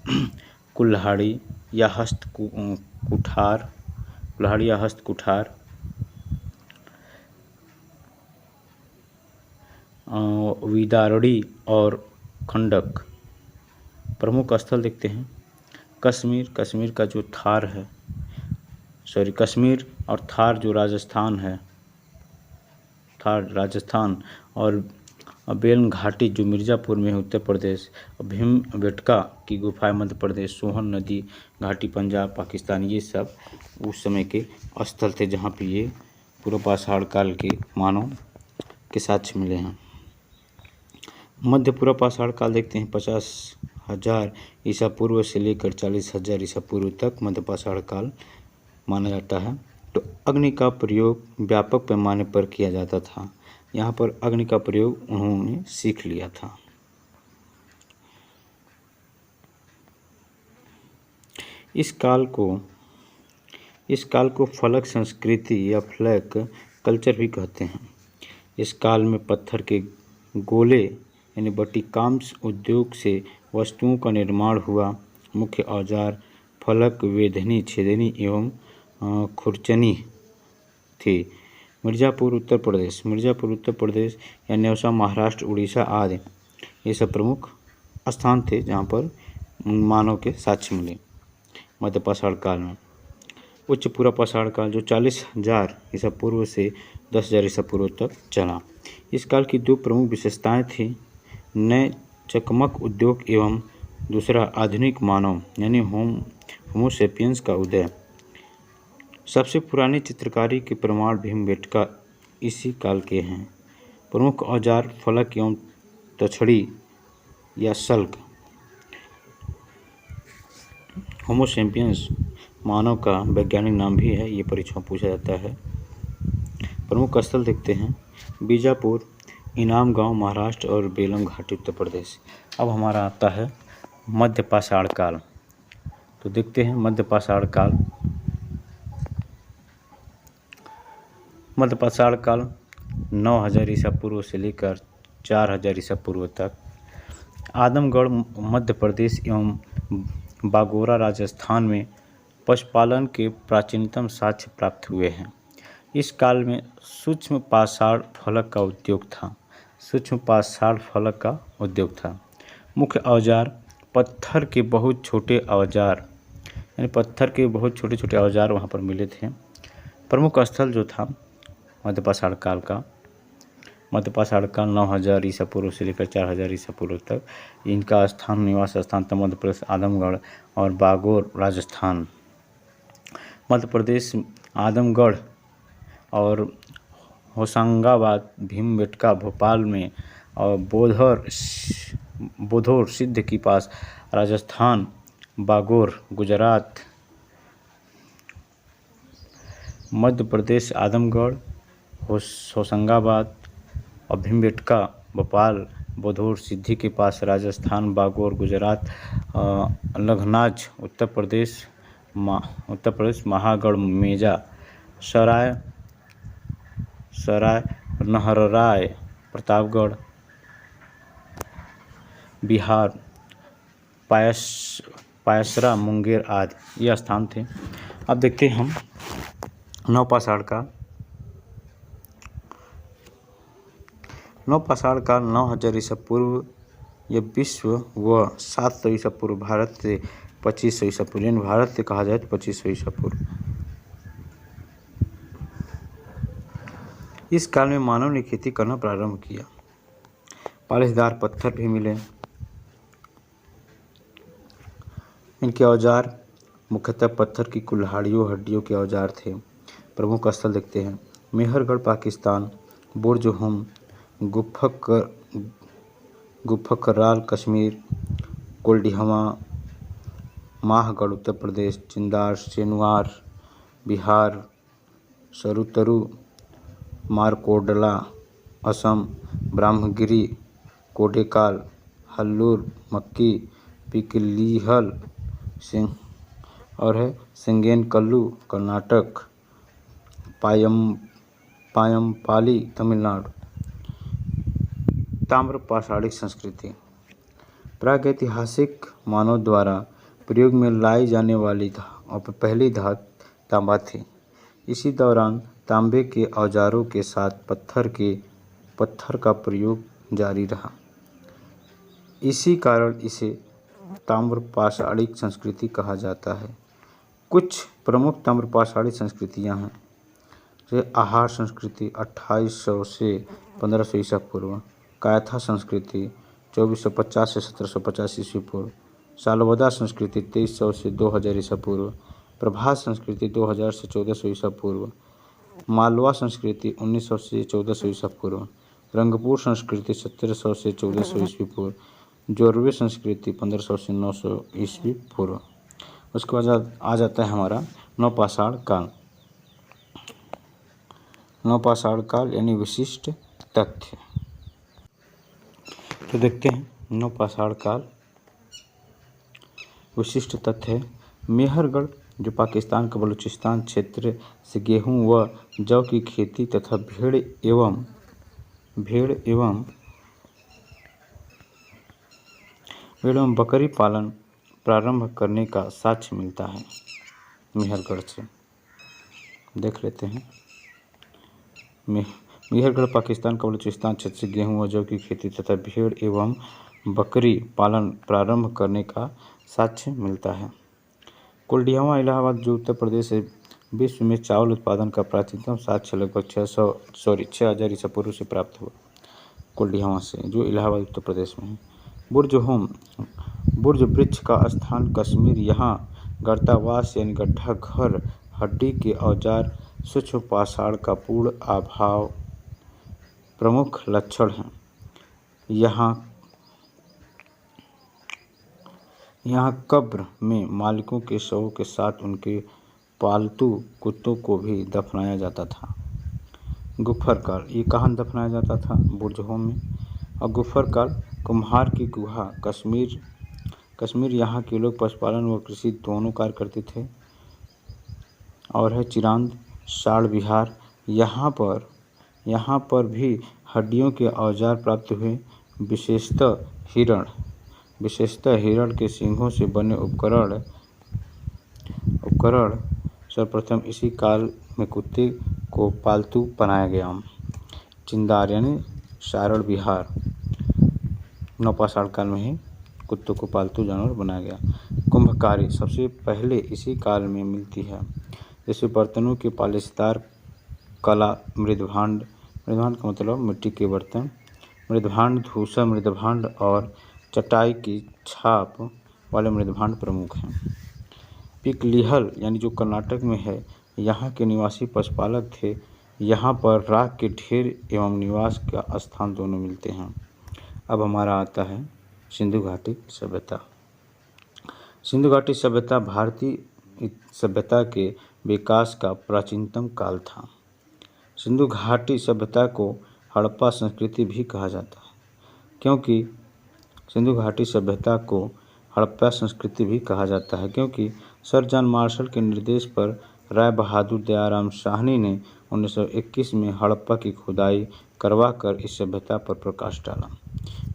[SPEAKER 1] कुल्हाड़ी या कुठार, कुल्हाड़ी या हस्त कुठार, विदारड़ी और खंडक। प्रमुख स्थल देखते हैं। कश्मीर, कश्मीर का जो थार है, कश्मीर और थार जो राजस्थान है, थार राजस्थान, और बेलन घाटी जो मिर्ज़ापुर में है उत्तर प्रदेश, भीमबेटका की गुफाएं मध्य प्रदेश, सोहन नदी घाटी पंजाब पाकिस्तान, ये सब उस समय के स्थल थे जहाँ पे ये पूर्व पाषाण काल के मानव के साक्ष्य मिले हैं। मध्य पूर्व पाषाण काल देखते हैं। 50,000 ईसा पूर्व से लेकर 40,000 ईसा पूर्व तक मध्य पाषाण काल माना जाता है। तो अग्नि का प्रयोग व्यापक पैमाने पर किया जाता था। यहाँ पर अग्नि का प्रयोग उन्होंने सीख लिया था। इस काल को फलक संस्कृति या फ्लैक कल्चर भी कहते हैं। इस काल में पत्थर के गोले यानी बटीकाम्स उद्योग से वस्तुओं का निर्माण हुआ। मुख्य औजार फलक, वेधनी, छेदनी एवं खुरचनी थी। मिर्ज़ापुर उत्तर प्रदेश या नेवसा महाराष्ट्र, उड़ीसा आदि ये सब प्रमुख स्थान थे जहाँ पर मानव के साक्ष्य मिले मध्य पाषाण काल में। उच्च पूर्व पाषाण काल जो 40,000 ईसा पूर्व से 10,000 ईसा पूर्व तक चला। इस काल की दो प्रमुख विशेषताएं थी, नए चकमक उद्योग एवं दूसरा आधुनिक मानव यानी होमो सेपियंस का उदय। सबसे पुरानी चित्रकारी के प्रमाण भीमबेटका इसी काल के हैं। प्रमुख औजार फलक एवं तछड़ी या सल्क। होमो सेपियंस मानव का वैज्ञानिक नाम भी है, ये परीक्षा में पूछा जाता है। प्रमुख स्थल देखते हैं। बीजापुर, इनाम गांव महाराष्ट्र और बेलम घाटी उत्तर प्रदेश। अब हमारा आता है मध्य पाषाण काल। तो देखते हैं मध्य पाषाण काल। मध्य पाषाण काल 9,000 ईसा पूर्व से लेकर 4,000 ईसा पूर्व तक। आदमगढ़ मध्य प्रदेश एवं बागोरा राजस्थान में पशुपालन के प्राचीनतम साक्ष्य प्राप्त हुए हैं। इस काल में सूक्ष्म पाषाण फलक का उद्योग था। मुख्य औजार पत्थर के बहुत छोटे औजार यानी पत्थर के बहुत छोटे छोटे औजार वहाँ पर मिले थे। प्रमुख स्थल जो था मध्य पाषाण काल 9,000 ईसा पूर्व से लेकर 4,000 ईसा पूर्व तक। इनका निवास स्थान था मध्य प्रदेश आदमगढ़ और बागोर राजस्थान। मध्य प्रदेश आदमगढ़ और होशंगाबाद, भीमबेटका भोपाल में और बोधोर सिद्ध के पास राजस्थान, बागोर गुजरात। मध्य प्रदेश आदमगढ़, होशंगाबाद और भीमबेटका भोपाल, बोधोर सिद्धि के पास राजस्थान, बागोर गुजरात। लखनाज उत्तर प्रदेश महागढ़ मेजा, सराय नहरराय प्रतापगढ़ बिहार, पायसरा मुंगेर आदि ये स्थान थे। अब देखते हैं हम नवपाषाण काल। 9,000 ईसा पूर्व यह विश्व व 700 ईसा पूर्व भारत से 2500 ईसा पूर्व, यानी भारत से कहा जाए तो 2500 ईसा पूर्व। इस काल में मानव ने खेती करना प्रारंभ किया। पालिशदार पत्थर भी मिले। इनके औजार मुख्यतः पत्थर की कुल्हाड़ियों हड्डियों के औजार थे। प्रमुख स्थल देखते हैं। मेहरगढ़ पाकिस्तान, बुर्ज-उल-हम, गुफकराल कश्मीर, कोल्डिहमा माहगढ़ उत्तर प्रदेश, चिंदार सेनुआर बिहार, सरुतरु मारकोडला असम, ब्रह्मगिरी कोडेकाल, हल्लूर मक्की, पिकलीहल और है सिंगेनकल्लू कर्नाटक, पायमपाली तमिलनाडु। ताम्र पाषाणिक संस्कृति। प्रागैतिहासिक मानव द्वारा प्रयोग में लाई जाने वाली पहली धातु तांबा थी। इसी दौरान तांबे के औजारों के साथ पत्थर का प्रयोग जारी रहा। इसी कारण इसे ताम्रपाषाणिक संस्कृति कहा जाता है। कुछ प्रमुख ताम्रपाषाणी संस्कृतियां हैं, जैसे आहार संस्कृति 2800 से 1500 ईसा पूर्व, कायथा संस्कृति 2450 से 1750 ईस्वी पूर्व, सालवदा संस्कृति 2300 से 2000 ईसा पूर्व, प्रभास संस्कृति 2000 से 1400 ईसा पूर्व, मालवा संस्कृति 1900 से 1400 ईसा पूर्व, रंगपुर संस्कृति 1700 से 1400 ईस्वी पूर्व, जोरवे संस्कृति 1500 से 900 ईस्वी पूर्व। उसके बाद आ जाता है हमारा नवपाषाण काल। नवपाषाण काल यानी विशिष्ट तथ्य। तो देखते हैं नवपाषाण काल विशिष्ट तथ्य है। मेहरगढ़ जो पाकिस्तान के बलूचिस्तान क्षेत्र से गेहूं व जौ की खेती तथा भेड़ एवं बकरी पालन प्रारंभ करने का साक्ष्य मिलता है। मेहरगढ़ से देख लेते हैं। मेहरगढ़ पाकिस्तान का बलूचिस्तान क्षेत्र से गेहूं व जौ की खेती तथा भेड़ एवं बकरी पालन प्रारंभ करने का साक्ष्य मिलता है। कुलडिहावा इलाहाबाद जो उत्तर प्रदेश है, विश्व में चावल उत्पादन का प्राचीनतम साक्ष्य लगभग 6000 ईसा पूर्व से प्राप्त हुआ। कुलडिहावा से जो इलाहाबाद उत्तर प्रदेश में है। बुर्ज वृक्ष का स्थान कश्मीर, यहाँ गर्तावास यानी गड्ढा घर, हड्डी के औजार, सूक्ष्म पाषाण का पूर्ण अभाव प्रमुख लक्षण हैं। यहाँ कब्र में मालिकों के शवों के साथ उनके पालतू कुत्तों को भी दफनाया जाता था। गुफर काल, ये कहाँ दफनाया जाता था? बुर्जों में। और गुफर काल, कुम्हार की गुहा, कश्मीर यहाँ के लोग पशुपालन व कृषि दोनों कार्य करते थे। और है चिरांद शाल विहार, यहाँ पर भी हड्डियों के औजार प्राप्त हुए, विशेषतः हिरण के सींगों से बने उपकरण सर्वप्रथम इसी काल में कुत्ते को पालतू बनाया गया। चिंदार यानी सारण विहार नवपाषाण काल में ही कुत्तों को पालतू जानवर बनाया गया। कुंभकारी सबसे पहले इसी काल में मिलती है। जैसे बर्तनों के पालिशदार कला, मृदभांड का मतलब मिट्टी के बर्तन, मृदभांड, धूसर मृदभांड और चटाई की छाप वाले मृदभांड प्रमुख हैं। पिकलिहल यानी जो कर्नाटक में है, यहाँ के निवासी पशुपालक थे। यहाँ पर राख के ढेर एवं निवास का स्थान दोनों मिलते हैं। अब हमारा आता है सिंधु घाटी सभ्यता। सिंधु घाटी सभ्यता भारतीय सभ्यता के विकास का प्राचीनतम काल था। सिंधु घाटी सभ्यता को हड़प्पा संस्कृति भी कहा जाता है, क्योंकि सर जॉन मार्शल के निर्देश पर राय बहादुर दयाराम साहनी ने 1921 में हड़प्पा की खुदाई करवाकर इस सभ्यता पर प्रकाश डाला।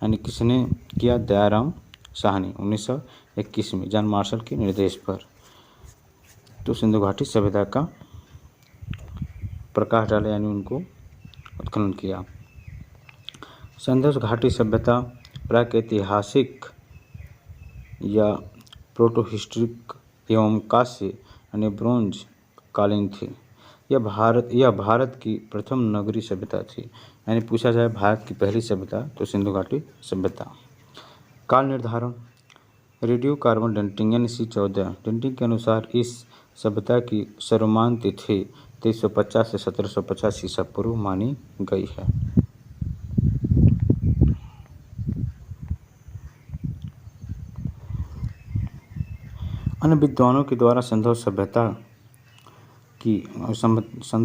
[SPEAKER 1] यानी किसने किया? दयाराम साहनी 1921 में जॉन मार्शल के निर्देश पर तो सिंधु घाटी सभ्यता का प्रकाश डाला, यानी उनको उत्खनन किया। सिंधु घाटी सभ्यता प्रागैतिहासिक या प्रोटोहिस्टोरिक एवं कांस्य यानी ब्रोंज कालीन थी। यह भारत की प्रथम नगरीय सभ्यता थी। यानी पूछा जाए भारत की पहली सभ्यता तो सिंधु घाटी सभ्यता। काल निर्धारण, रेडियो कार्बन डेटिंग यानी C14 डेटिंग के अनुसार इस सभ्यता की सर्वमान्य तिथि 2350 से 1750 ईसा पूर्व मानी गई है। अन्य विद्वानों के द्वारा सिंधु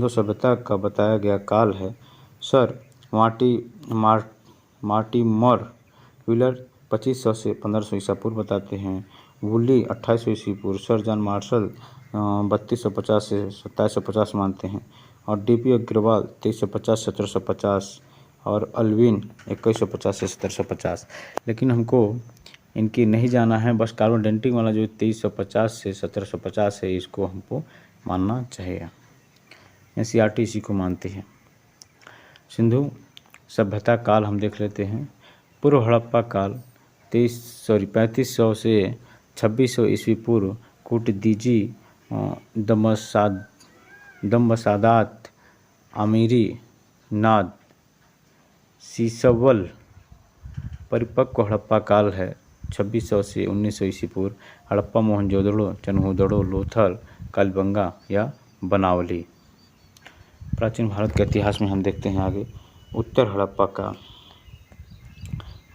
[SPEAKER 1] सभ्यता का बताया गया काल है। सर मार्टिमर व्हीलर 2500 से 1500 ईसा पूर्व बताते हैं। वुली 2800 ईसा पूर्व, सर जॉन मार्शल 3250 से 2750 मानते हैं। और D.P. अग्रवाल 2350 से 1750 और अल्विन 2150 से 1750। लेकिन हमको इनकी नहीं जाना है, बस कार्बन डेटिंग वाला जो 2350 से 1750 है इसको हमको मानना चाहिए। एनसीईआरटी इसी को मानती है। सिंधु सभ्यता काल हम देख लेते हैं। पूर्व हड़प्पा काल 3500 से 2600 ईस्वी पूर्व कुटदीजी, दमसादात, आमिरी, नाद, सीसवल। परिपक्व हड़प्पा काल है 2600 से 1900 ईस्वी पूर्व। हड़प्पा, मोहनजोदड़ो, चन्हुदड़ो, लोथल, कालीबंगा या बनावली। प्राचीन भारत के इतिहास में हम देखते हैं आगे उत्तर हड़प्पा काल।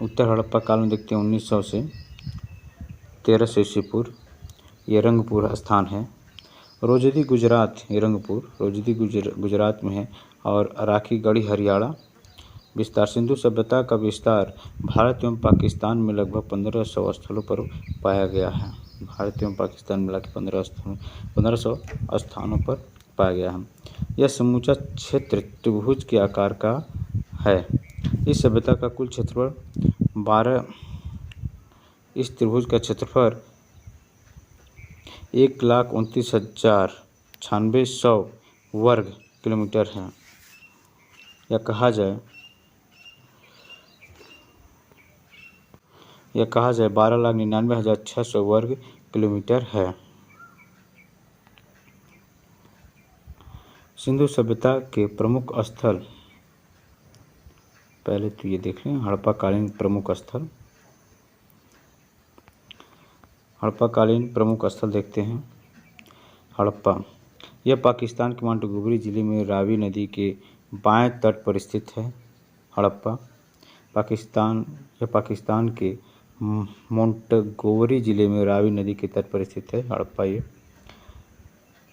[SPEAKER 1] उत्तर हड़प्पा काल में देखते हैं 1900 से 1300 ईस्वी पूर्व। ये रंगपुर स्थान है। रोजदी गुजरात, ये रंगपुर रोजदी गुजरात में है और राखीगढ़ी हरियाणा। विस्तार। सिंधु सभ्यता का विस्तार भारत एवं पाकिस्तान में लगभग 1500 स्थलों पर पाया गया है। भारत एवं पाकिस्तान मिला के 1500 स्थानों पर पाया गया है। यह समूचा क्षेत्र त्रिभुज के आकार का है। इस सभ्यता का कुल क्षेत्रफल 12, इस त्रिभुज का क्षेत्रफल 1,29,96 वर्ग किलोमीटर है। यह कहा जाए 12,99,600 वर्ग किलोमीटर है। सिंधु सभ्यता के प्रमुख स्थल, पहले तो ये देख लें हड़प्पाकालीन प्रमुख स्थल। हड़प्पाकालीन प्रमुख स्थल देखते हैं। हड़प्पा, यह पाकिस्तान के मोंटेगोमरी जिले में रावी नदी के बाएं तट पर स्थित है। हड़प्पा पाकिस्तान के मोंटेगोमरी जिले में रावी नदी के तट पर स्थित है। हड़प्पा ये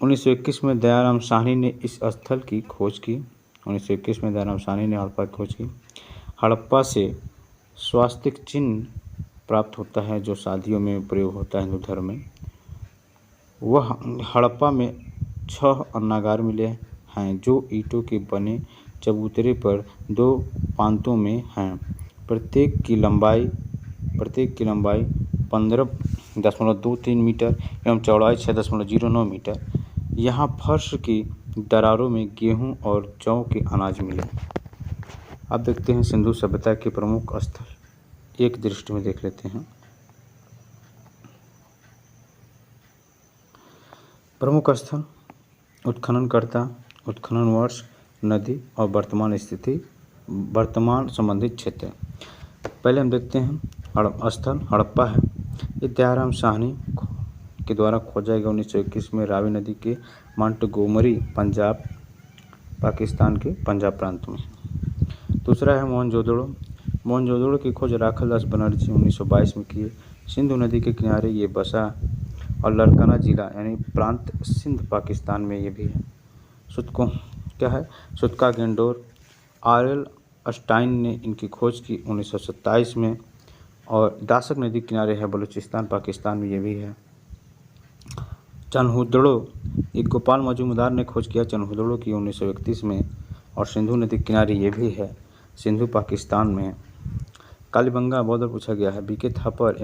[SPEAKER 1] 1921 में दयाराम साहनी ने इस स्थल की खोज की। 1921 में दयाराम साहनी ने हड़प्पा की खोज की। हड़प्पा से स्वास्तिक चिन्ह प्राप्त होता है जो शादियों में प्रयोग होता है हिंदू धर्म में। वह हड़प्पा में 6 अन्नागार मिले हैं जो ईंटों के बने चबूतरे पर 2 पांतों में हैं। प्रत्येक की लंबाई 15.23 मीटर एवं चौड़ाई 6.09 मीटर। यहाँ फर्श की दरारों में गेहूं और जौ के अनाज मिले। अब देखते हैं सिंधु सभ्यता के प्रमुख स्थल, एक दृष्टि में देख लेते हैं। प्रमुख स्थल, उत्खननकर्ता, उत्खनन वर्ष, नदी और वर्तमान संबंधित क्षेत्र। पहले हम देखते हैं स्थल हड़प्पा है। ये दयाराम साहनी के द्वारा खोजा गया 1921 में रावी नदी के मोंटेगोमरी, पंजाब, पाकिस्तान के पंजाब प्रांत में। दूसरा है मोहनजोदड़ो। मोहनजोदड़ो की खोज राखालदास बनर्जी 1922 में किए। सिंधु नदी के किनारे ये बसा और लड़काना जिला यानी प्रांत सिंध पाकिस्तान में ये भी है। सुतका गेंडोर, आरएल स्टाइन ने इनकी खोज की 1927 में और दासक नदी किनारे है बलूचिस्तान पाकिस्तान में ये भी है। चन्हुदड़ो, एक गोपाल मजूमदार ने खोज किया चन्हुदड़ो की 1931 में और सिंधु नदी किनारे ये भी है सिंधु पाकिस्तान में। कालीबंगा बॉर्डर पूछा गया है। बीके थापर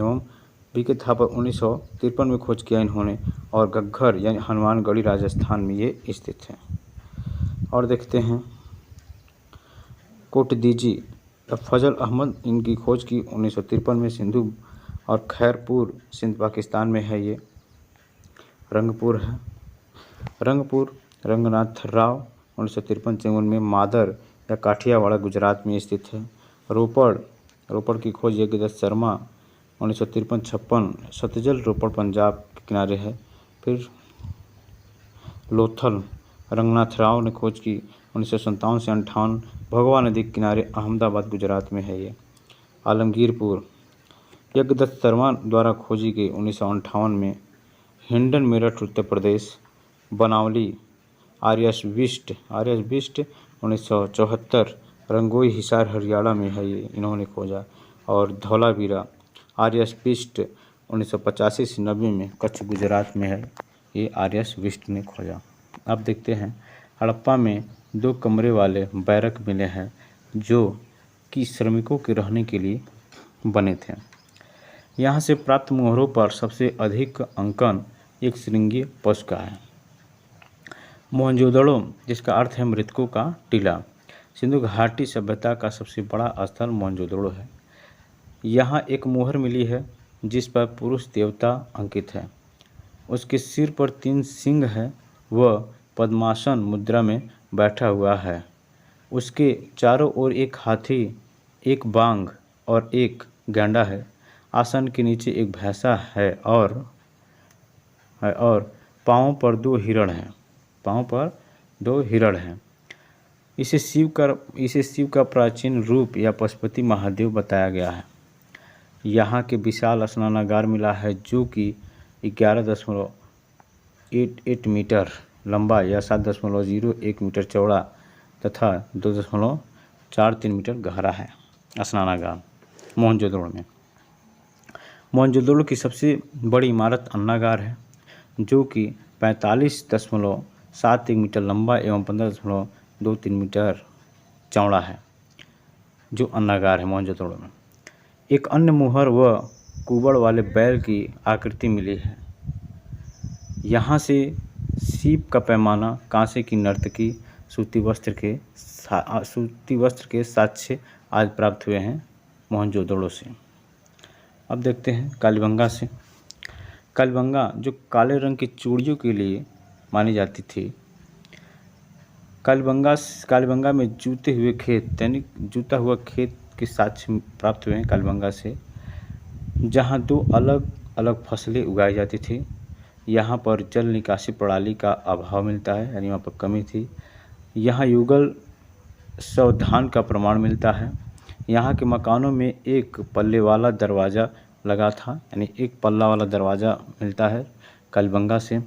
[SPEAKER 1] 1953 में खोज किया इन्होंने और घग्गर यानी हनुमानगढ़ी राजस्थान में ये स्थित है। और देखते हैं कोटदीजी, फजल अहमद इनकी खोज की 1953 में सिंधु और खैरपुर सिंध पाकिस्तान में है। ये रंगपुर है। रंगनाथ राव 1953-54 में मादर या काठियावाड़ गुजरात में स्थित है। रोपड़ की खोज यज्ञदत्त शर्मा 1953-56 सतजल रोपड़ पंजाब के किनारे है। फिर लोथल रंगनाथ राव ने खोज की 1957 से 58 भगवा नदी के किनारे अहमदाबाद गुजरात में है। ये आलमगीरपुर यज्ञदत्त शर्मा द्वारा खोजी गई 1958 में हिंडन मेरठ उत्तर प्रदेश। बनावली आर्यस बिस्ट 1974 रंगोई हिसार हरियाणा में है। ये इन्होंने खोजा। और धौलावीरा आर्यस बिस्ट 1985 से 90 में कच्छ गुजरात में है। ये आर्यस बिस्ट ने खोजा। अब देखते हैं हड़प्पा में 2 कमरे वाले बैरक मिले हैं जो कि श्रमिकों के रहने के लिए बने थे। यहाँ से प्राप्त मोहरों पर सबसे अधिक अंकन एक श्रृंगीय पशु का है। मोहनजोदड़ो, जिसका अर्थ है मृतकों का टीला, सिंधु घाटी सभ्यता का सबसे बड़ा स्थल मोहनजोदड़ो है। यहाँ एक मोहर मिली है जिस पर पुरुष देवता अंकित है। उसके सिर पर 3 सिंह है। वह पद्मासन मुद्रा में बैठा हुआ है। उसके चारों ओर एक हाथी, एक बांग और एक गैंडा है। आसन के नीचे एक भैंसा है और पाँव पर 2 हिरण हैं। पाँव पर 2 हिरण हैं। इसे शिव का प्राचीन रूप या पशुपति महादेव बताया गया है। यहाँ के विशाल स्नानागार मिला है जो कि 11.88 मीटर लंबा या 7.01 मीटर चौड़ा तथा 2.43 मीटर गहरा है। स्नानागार मोहनजोदड़ो में। मोहनजोदड़ो की सबसे बड़ी इमारत अन्नागार है जो कि 45.71 मीटर लंबा एवं 15.23 मीटर चौड़ा है, जो अन्नागार है मोहनजोदड़ो में। एक अन्य मोहर व कुबड़ वाले बैल की आकृति मिली है। यहाँ से सीप का पैमाना, कांसे की नर्तकी, सूती वस्त्र के साक्ष्य आज प्राप्त हुए हैं मोहनजोदड़ो से। अब देखते हैं कालीबंगा से। कालीबंगा जो काले रंग की चूड़ियों के लिए मानी जाती थी। कालीबंगा में जूता हुआ खेत के साक्ष्य प्राप्त हुए हैं कालीबंगा से, जहाँ 2 अलग अलग फसलें उगाई जाती थी। यहाँ पर जल निकासी प्रणाली का अभाव मिलता है, यानी वहाँ पर कमी थी। यहाँ युगल सावधान का प्रमाण मिलता है। यहाँ के मकानों में एक पल्ले वाला दरवाज़ा लगा था, यानी एक पल्ला वाला दरवाज़ा मिलता है कालीबंगा से।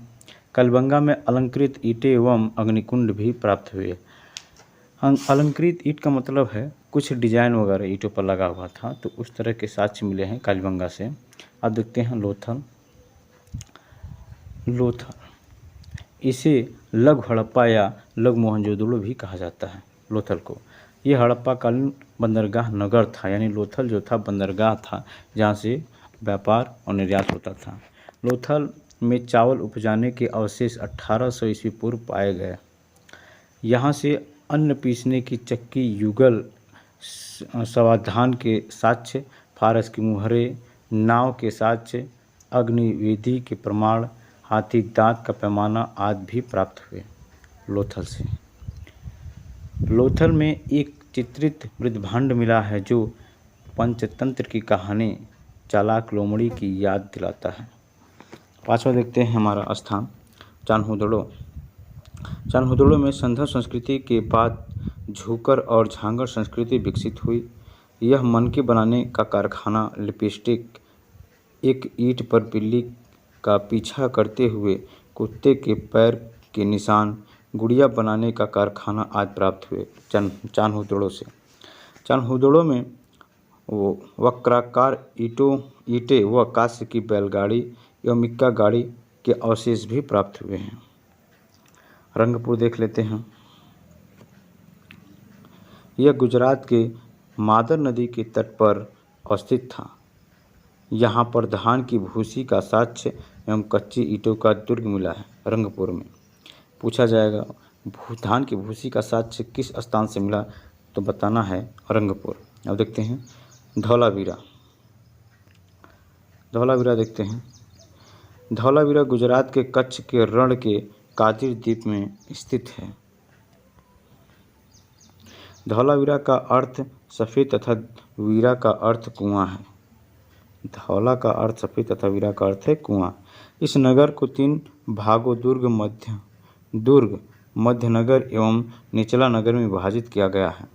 [SPEAKER 1] कालीबंगा में अलंकृत ईंटें एवं अग्निकुंड भी प्राप्त हुए। अलंकृत ईंट का मतलब है कुछ डिजाइन वगैरह ईंटों पर लगा हुआ था, तो उस तरह के साक्ष्य मिले हैं कालीबंगा से। अब देखते हैं लोथल। इसे लघु हड़प्पा या लघु मोहनजोदड़ो भी कहा जाता है लोथल को। ये हड़प्पाकालीन बंदरगाह नगर था, यानी लोथल जो था बंदरगाह था जहाँ से व्यापार और निर्यात होता था। लोथल में चावल उपजाने के अवशेष 1800 ईस्वी पूर्व पाए गए। यहाँ से अन्न पीसने की चक्की, युगल सावधान के साक्ष्य, फारस की मुहरें, नाव के साक्ष्य, अग्निवेदी के प्रमाण, हाथी दांत का पैमाना आदि भी प्राप्त हुए लोथल से। लोथल में एक चित्रित मृदभांड मिला है जो पंचतंत्र की कहानी चालाक लोमड़ी की याद दिलाता है। 5वां देखते हैं हमारा स्थान चान्होदड़ो। चान्होदड़ो में संधव संस्कृति के बाद झूकर और झांगड़ संस्कृति विकसित हुई। यह मनके बनाने का कारखाना, लिपस्टिक, एक ईंट पर बिल्ली का पीछा करते हुए कुत्ते के पैर के निशान, गुड़िया बनाने का कारखाना आदि प्राप्त हुए चान्होदड़ो से। चान्होदड़ो में वक्राकार ईंटें व कांस्य की बैलगाड़ी एवं इक्का गाड़ी के अवशेष भी प्राप्त हुए हैं। रंगपुर देख लेते हैं। यह गुजरात के मादर नदी के तट पर अवस्थित था। यहाँ पर धान की भूसी का साक्ष्य एवं कच्ची ईंटों का दुर्ग मिला है। रंगपुर में पूछा जाएगा धान की भूसी का साक्ष्य किस स्थान से मिला, तो बताना है रंगपुर। अब देखते हैं धौलावीरा। धौलावीरा देखते हैं। धौलावीरा गुजरात के कच्छ के रण के कादिर द्वीप में स्थित है। धौलावीरा का अर्थ सफ़ेद तथा वीरा का अर्थ कुआं है। धौला का अर्थ सफ़ेद तथा वीरा का अर्थ है कुआं। इस नगर को 3 भागों दुर्ग, मध्य नगर एवं निचला नगर में विभाजित किया गया है।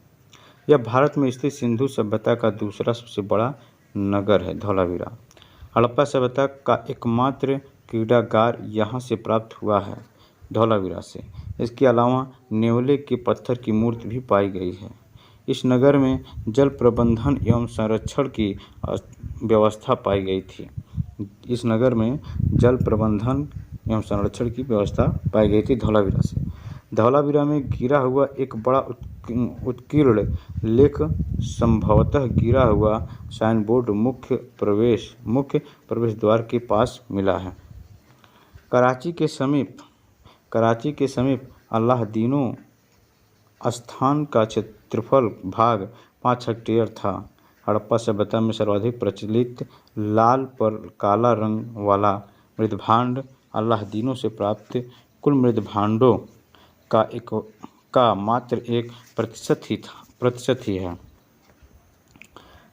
[SPEAKER 1] यह भारत में स्थित सिंधु सभ्यता का दूसरा सबसे बड़ा नगर है धौलावीरा। हड़प्पा सभ्यता का एकमात्र क्रीड़ागार यहाँ से प्राप्त हुआ है धौलावीरा से। इसके अलावा नेवले के पत्थर की मूर्ति भी पाई गई है। इस नगर में जल प्रबंधन एवं संरक्षण की व्यवस्था पाई गई थी। इस नगर में जल प्रबंधन एवं संरक्षण की व्यवस्था पाई गई थी धौलावीरा से। धौलावीरा में गिरा हुआ एक बड़ा उत्कीर्ण लेख संभवतः गिरा हुआ साइन बोर्ड मुख्य प्रवेश द्वार के पास मिला है। कराची के समीप अल्लाहदीनों स्थान का क्षेत्रफल भाग 5 हेक्टेयर था। हड़प्पा सभ्यता में सर्वाधिक प्रचलित लाल पर काला रंग वाला मृदभांड अल्लाहदीनों से प्राप्त कुल मृदभांडों का मात्र 1% ही है।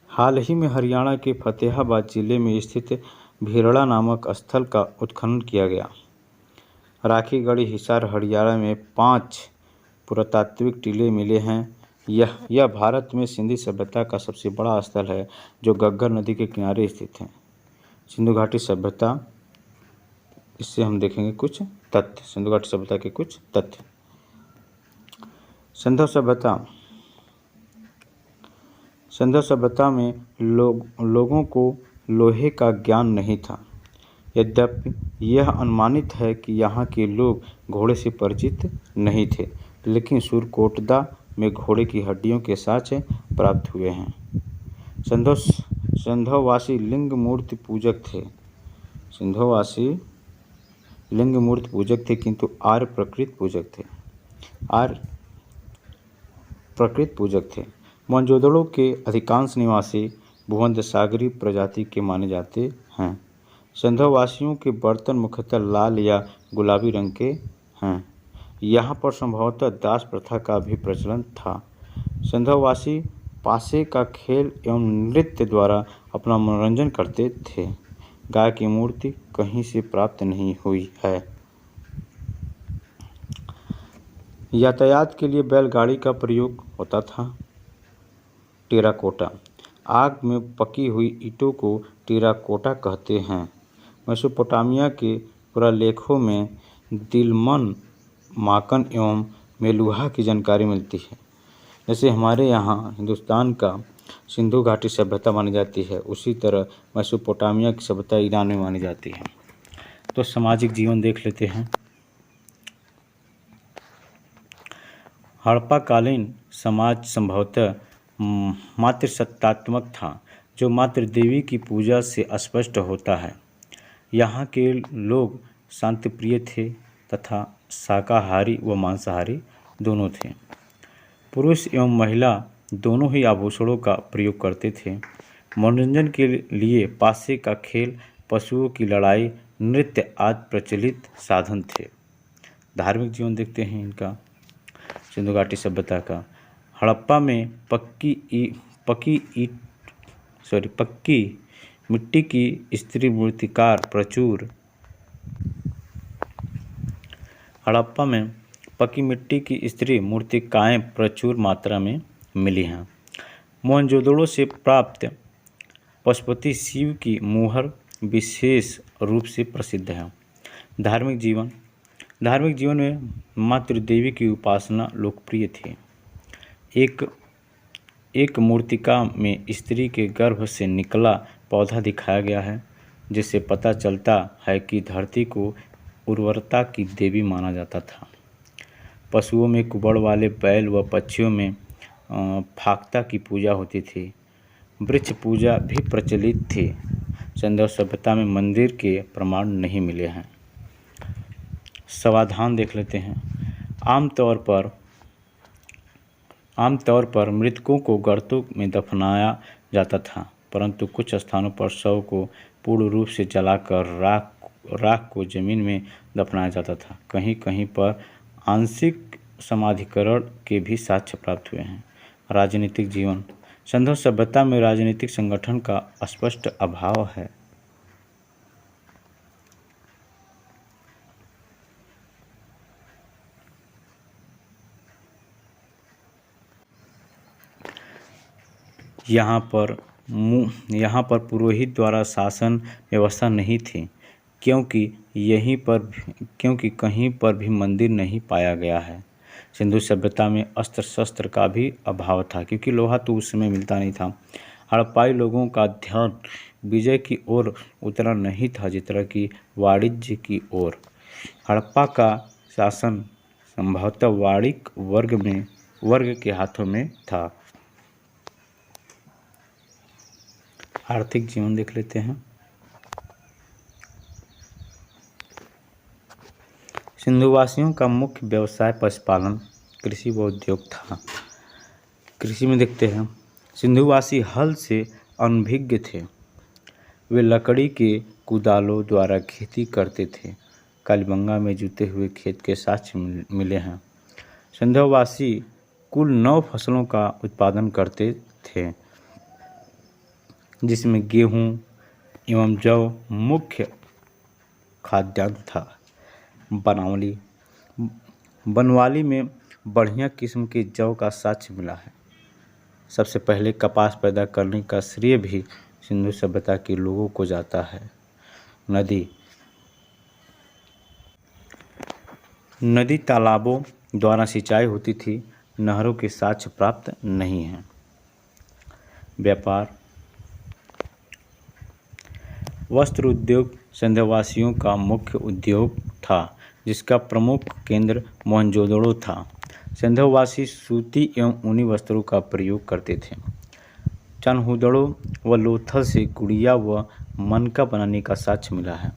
[SPEAKER 1] हाल ही में हरियाणा के फतेहाबाद जिले में स्थित भीरड़ा नामक स्थल का उत्खनन किया गया। राखीगढ़ी हिसार हरियाणा में 5 पुरातात्विक टीले मिले हैं। यह भारत में सिंधी सभ्यता का सबसे बड़ा स्थल है जो घग्गर नदी के किनारे स्थित है। सिंधु घाटी सभ्यता, इससे हम देखेंगे कुछ तथ्य, सिंधु घाटी सभ्यता के कुछ तथ्य। सिंधु सभ्यता में लोगों को लोहे का ज्ञान नहीं था। यद्यपि यह अनुमानित है कि यहाँ के लोग घोड़े से परिचित नहीं थे, लेकिन सुरकोटदा में घोड़े की हड्डियों के साँचे प्राप्त हुए हैं। सिंधुवासी लिंग मूर्ति पूजक थे, किंतु आर्य प्रकृत पूजक थे। मोहनजोदड़ो के अधिकांश निवासी भूमध्यसागरीय प्रजाति के माने जाते हैं। सिंधुवासियों के बर्तन मुख्यतः लाल या गुलाबी रंग के हैं। यहाँ पर संभवतः दास प्रथा का भी प्रचलन था। सिंधुवासी पासे का खेल एवं नृत्य द्वारा अपना मनोरंजन करते थे। गाय की मूर्ति कहीं से प्राप्त नहीं हुई है। यातायात के लिए बैलगाड़ी का प्रयोग होता था। टेराकोटा, आग में पकी हुई ईंटों को टेराकोटा कहते हैं। मेसोपोटामिया के पुरालेखों में दिलमन, माकन एवं मेलुहा की जानकारी मिलती है। जैसे हमारे यहाँ हिंदुस्तान का सिंधु घाटी सभ्यता मानी जाती है, उसी तरह मेसोपोटामिया की सभ्यता ईरान में मानी जाती है। तो सामाजिक जीवन देख लेते हैं। हड़प्पाकालीन समाज संभवतः मातृ सत्तात्मक था, जो मातृ देवी की पूजा से स्पष्ट होता है। यहाँ के लोग शांतिप्रिय थे तथा शाकाहारी व मांसाहारी दोनों थे। पुरुष एवं महिला दोनों ही आभूषणों का प्रयोग करते थे। मनोरंजन के लिए पासे का खेल, पशुओं की लड़ाई, नृत्य आदि प्रचलित साधन थे। धार्मिक जीवन देखते हैं इनका, सिंधु घाटी सभ्यता का। हड़प्पा में पक्की मिट्टी की स्त्री मूर्तिकार प्रचुर। हड़प्पा में पक्की मिट्टी की स्त्री मूर्तिकाएँ प्रचुर मात्रा में मिली हैं। मोहनजोदड़ो से प्राप्त पशुपति शिव की मुहर विशेष रूप से प्रसिद्ध है। धार्मिक जीवन में मातृ देवी की उपासना लोकप्रिय थी। एक मूर्तिका में स्त्री के गर्भ से निकला पौधा दिखाया गया है, जिससे पता चलता है कि धरती को उर्वरता की देवी माना जाता था। पशुओं में कुबड़ वाले बैल व पक्षियों में फाक्ता की पूजा होती थी। वृक्ष पूजा भी प्रचलित थी। सिंधु सभ्यता में मंदिर के प्रमाण नहीं मिले हैं। समाधान देख लेते हैं। आमतौर पर मृतकों को गर्तों में दफनाया जाता था, परंतु कुछ स्थानों पर शव को पूर्ण रूप से जलाकर राख को जमीन में दफनाया जाता था। कहीं कहीं पर आंशिक समाधिकरण के भी साक्ष्य प्राप्त हुए हैं। राजनीतिक जीवन, सिंधु सभ्यता में राजनीतिक संगठन का स्पष्ट अभाव है। यहाँ पर पुरोहित द्वारा शासन व्यवस्था नहीं थी, क्योंकि कहीं पर भी मंदिर नहीं पाया गया है। सिंधु सभ्यता में अस्त्र शस्त्र का भी अभाव था, क्योंकि लोहा तो उस समय मिलता नहीं था। हड़प्पाई लोगों का ध्यान विजय की ओर उतना नहीं था जितना कि वाणिज्य की ओर। हड़प्पा का शासन संभवतः वाणिक वर्ग में वर्ग के हाथों में था। आर्थिक जीवन देख लेते हैं। सिंधुवासियों का मुख्य व्यवसाय पशुपालन, कृषि व उद्योग था। कृषि में देखते हैं, सिंधुवासी हल से अनभिज्ञ थे। वे लकड़ी के कुदालों द्वारा खेती करते थे। कालीबंगा में जुते हुए खेत के साक्ष्य मिले हैं। सिंधुवासी कुल 9 फसलों का उत्पादन करते थे, जिसमें गेहूं एवं जौ मुख्य खाद्यान्न था। बनवाली में बढ़िया किस्म के जौ का साक्ष्य मिला है। सबसे पहले कपास पैदा करने का श्रेय भी सिंधु सभ्यता के लोगों को जाता है। नदी तालाबों द्वारा सिंचाई होती थी। नहरों के साक्ष्य प्राप्त नहीं हैं। व्यापार, वस्त्र उद्योग सिंधुवासियों का मुख्य उद्योग था, जिसका प्रमुख केंद्र मोहनजोदड़ो था। सिंधुवासी सूती एवं ऊनी वस्त्रों का प्रयोग करते थे। चनहुदड़ो व लोथल से गुड़िया व मनका बनाने का साक्ष्य मिला है।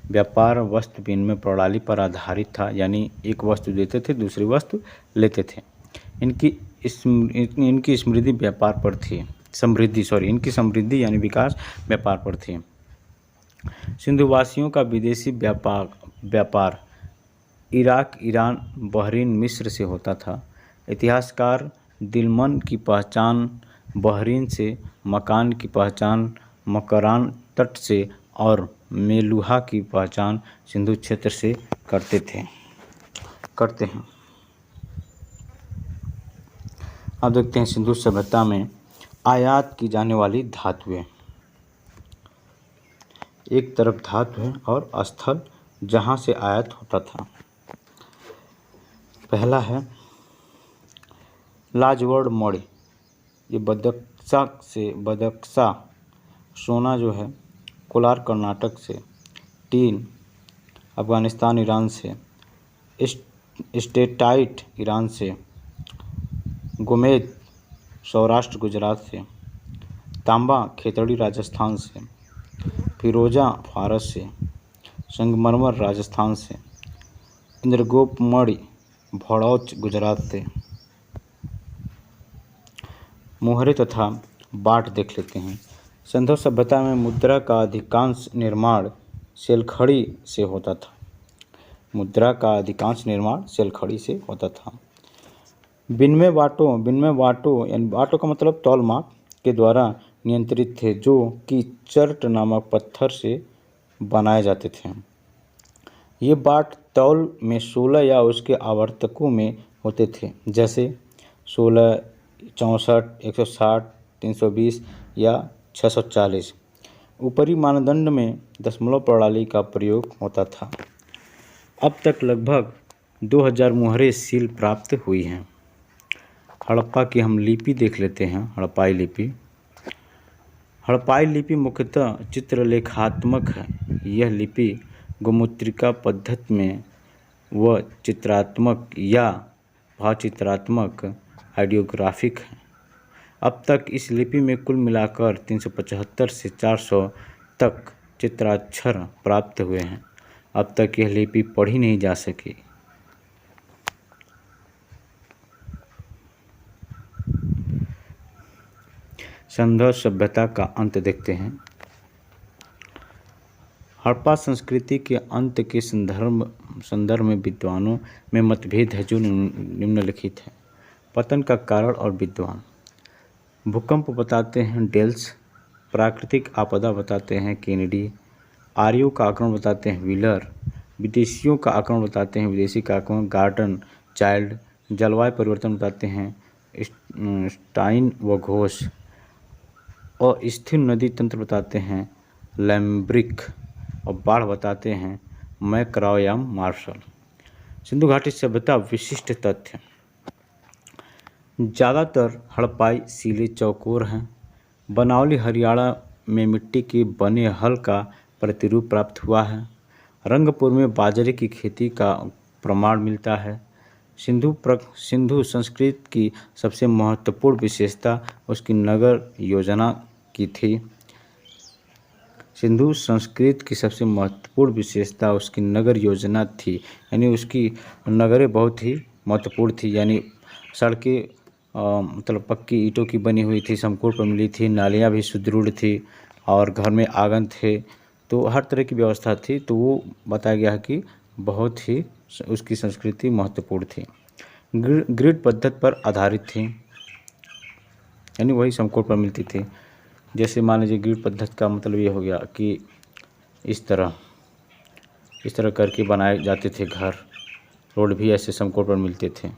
[SPEAKER 1] व्यापार वस्त्र विनिमय प्रणाली पर आधारित था, यानी एक वस्तु देते थे, दूसरी वस्तु लेते थे। इनकी समृद्धि व्यापार पर थी। इनकी समृद्धि यानी विकास व्यापार पर थी। सिंधुवासियों का विदेशी व्यापार इराक, ईरान, बहरीन, मिस्र से होता था। इतिहासकार दिलमन की पहचान बहरीन से, मकान की पहचान मकरान तट से और मेलुहा की पहचान सिंधु क्षेत्र से करते हैं। अब देखते हैं सिंधु सभ्यता में आयात की जाने वाली धातुएं। एक तरफ धातु है और स्थल जहाँ से आयात होता था। पहला है लाजवर्ड मणि, ये बदक्सा सोना जो है कोलार कर्नाटक से, टीन अफगानिस्तान ईरान से, स्टेटाइट ईरान से, गोमेद सौराष्ट्र गुजरात से, तांबा खेतड़ी राजस्थान से, फिरोजा फारस से, संगमरमर राजस्थान से, इंद्रगोप मणि भड़ौच गुजरात से। मोहरे तथा बाट देख लेते हैं। सिंधु सभ्यता में मुद्रा का अधिकांश निर्माण सेलखड़ी से होता था। विनिमय बाटों यानी बाटों का मतलब तौल माप के द्वारा नियंत्रित थे, जो कि चर्ट नामक पत्थर से बनाए जाते थे। ये बाट तौल में 16 या उसके आवर्तकों में होते थे, जैसे 16, 64, 160, 320 या 640। ऊपरी मानदंड में दशमलव प्रणाली का प्रयोग होता था। अब तक लगभग 2000 मोहरे सील प्राप्त हुई हैं। हड़प्पा की हम लिपि देख लेते हैं। हड़प्पाई लिपि मुख्यतः चित्रलेखात्मक है। यह लिपि गोमुद्रिका पद्धति में व चित्रात्मक या भावचित्रात्मक आइडियोग्राफिक है। अब तक इस लिपि में कुल मिलाकर 375 से 400 तक चित्राक्षर प्राप्त हुए हैं। अब तक यह लिपि पढ़ी नहीं जा सकी। सिंधु सभ्यता का अंत देखते हैं। हड़प्पा संस्कृति के अंत के संदर्भ में विद्वानों में मतभेद है, जो निम्नलिखित है। पतन का कारण और विद्वान। भूकंप बताते हैं डेल्स, प्राकृतिक आपदा बताते हैं केनेडी, आर्यों का आक्रमण बताते हैं व्हीलर, विदेशियों का आक्रमण बताते हैं विदेशी का आक्रमण गार्डन चाइल्ड, जलवायु परिवर्तन बताते हैं स्टाइन व घोष, और स्थिर नदी तंत्र बताते हैं लैम्ब्रिक, और बाढ़ बताते हैं मैक्राव या मार्शल। सिंधु घाटी सभ्यता विशिष्ट तथ्य। ज़्यादातर हड़प्पाई सीले चौकोर हैं। बनावली हरियाणा में मिट्टी के बने हल का प्रतिरूप प्राप्त हुआ है। रंगपुर में बाजरे की खेती का प्रमाण मिलता है। सिंधु संस्कृत की सबसे महत्वपूर्ण विशेषता उसकी नगर योजना की थी। सिंधु संस्कृत की सबसे महत्वपूर्ण विशेषता उसकी नगर योजना थी, यानी उसकी नगरें बहुत ही महत्वपूर्ण थी। यानी सड़कें मतलब पक्की ईंटों की बनी हुई थी, समकोण पर मिली थी, नालियाँ भी सुदृढ़ थी और घर में आंगन थे, तो हर तरह की व्यवस्था थी। तो वो बताया गया है कि बहुत ही उसकी संस्कृति महत्वपूर्ण थी। ग्रिड पद्धति पर आधारित थी, यानी वही समकोण पर मिलती थी। जैसे मान लीजिए ग्रिड पद्धति का मतलब ये हो गया कि इस तरह करके बनाए जाते थे घर, रोड भी ऐसे समकोण पर मिलते थे।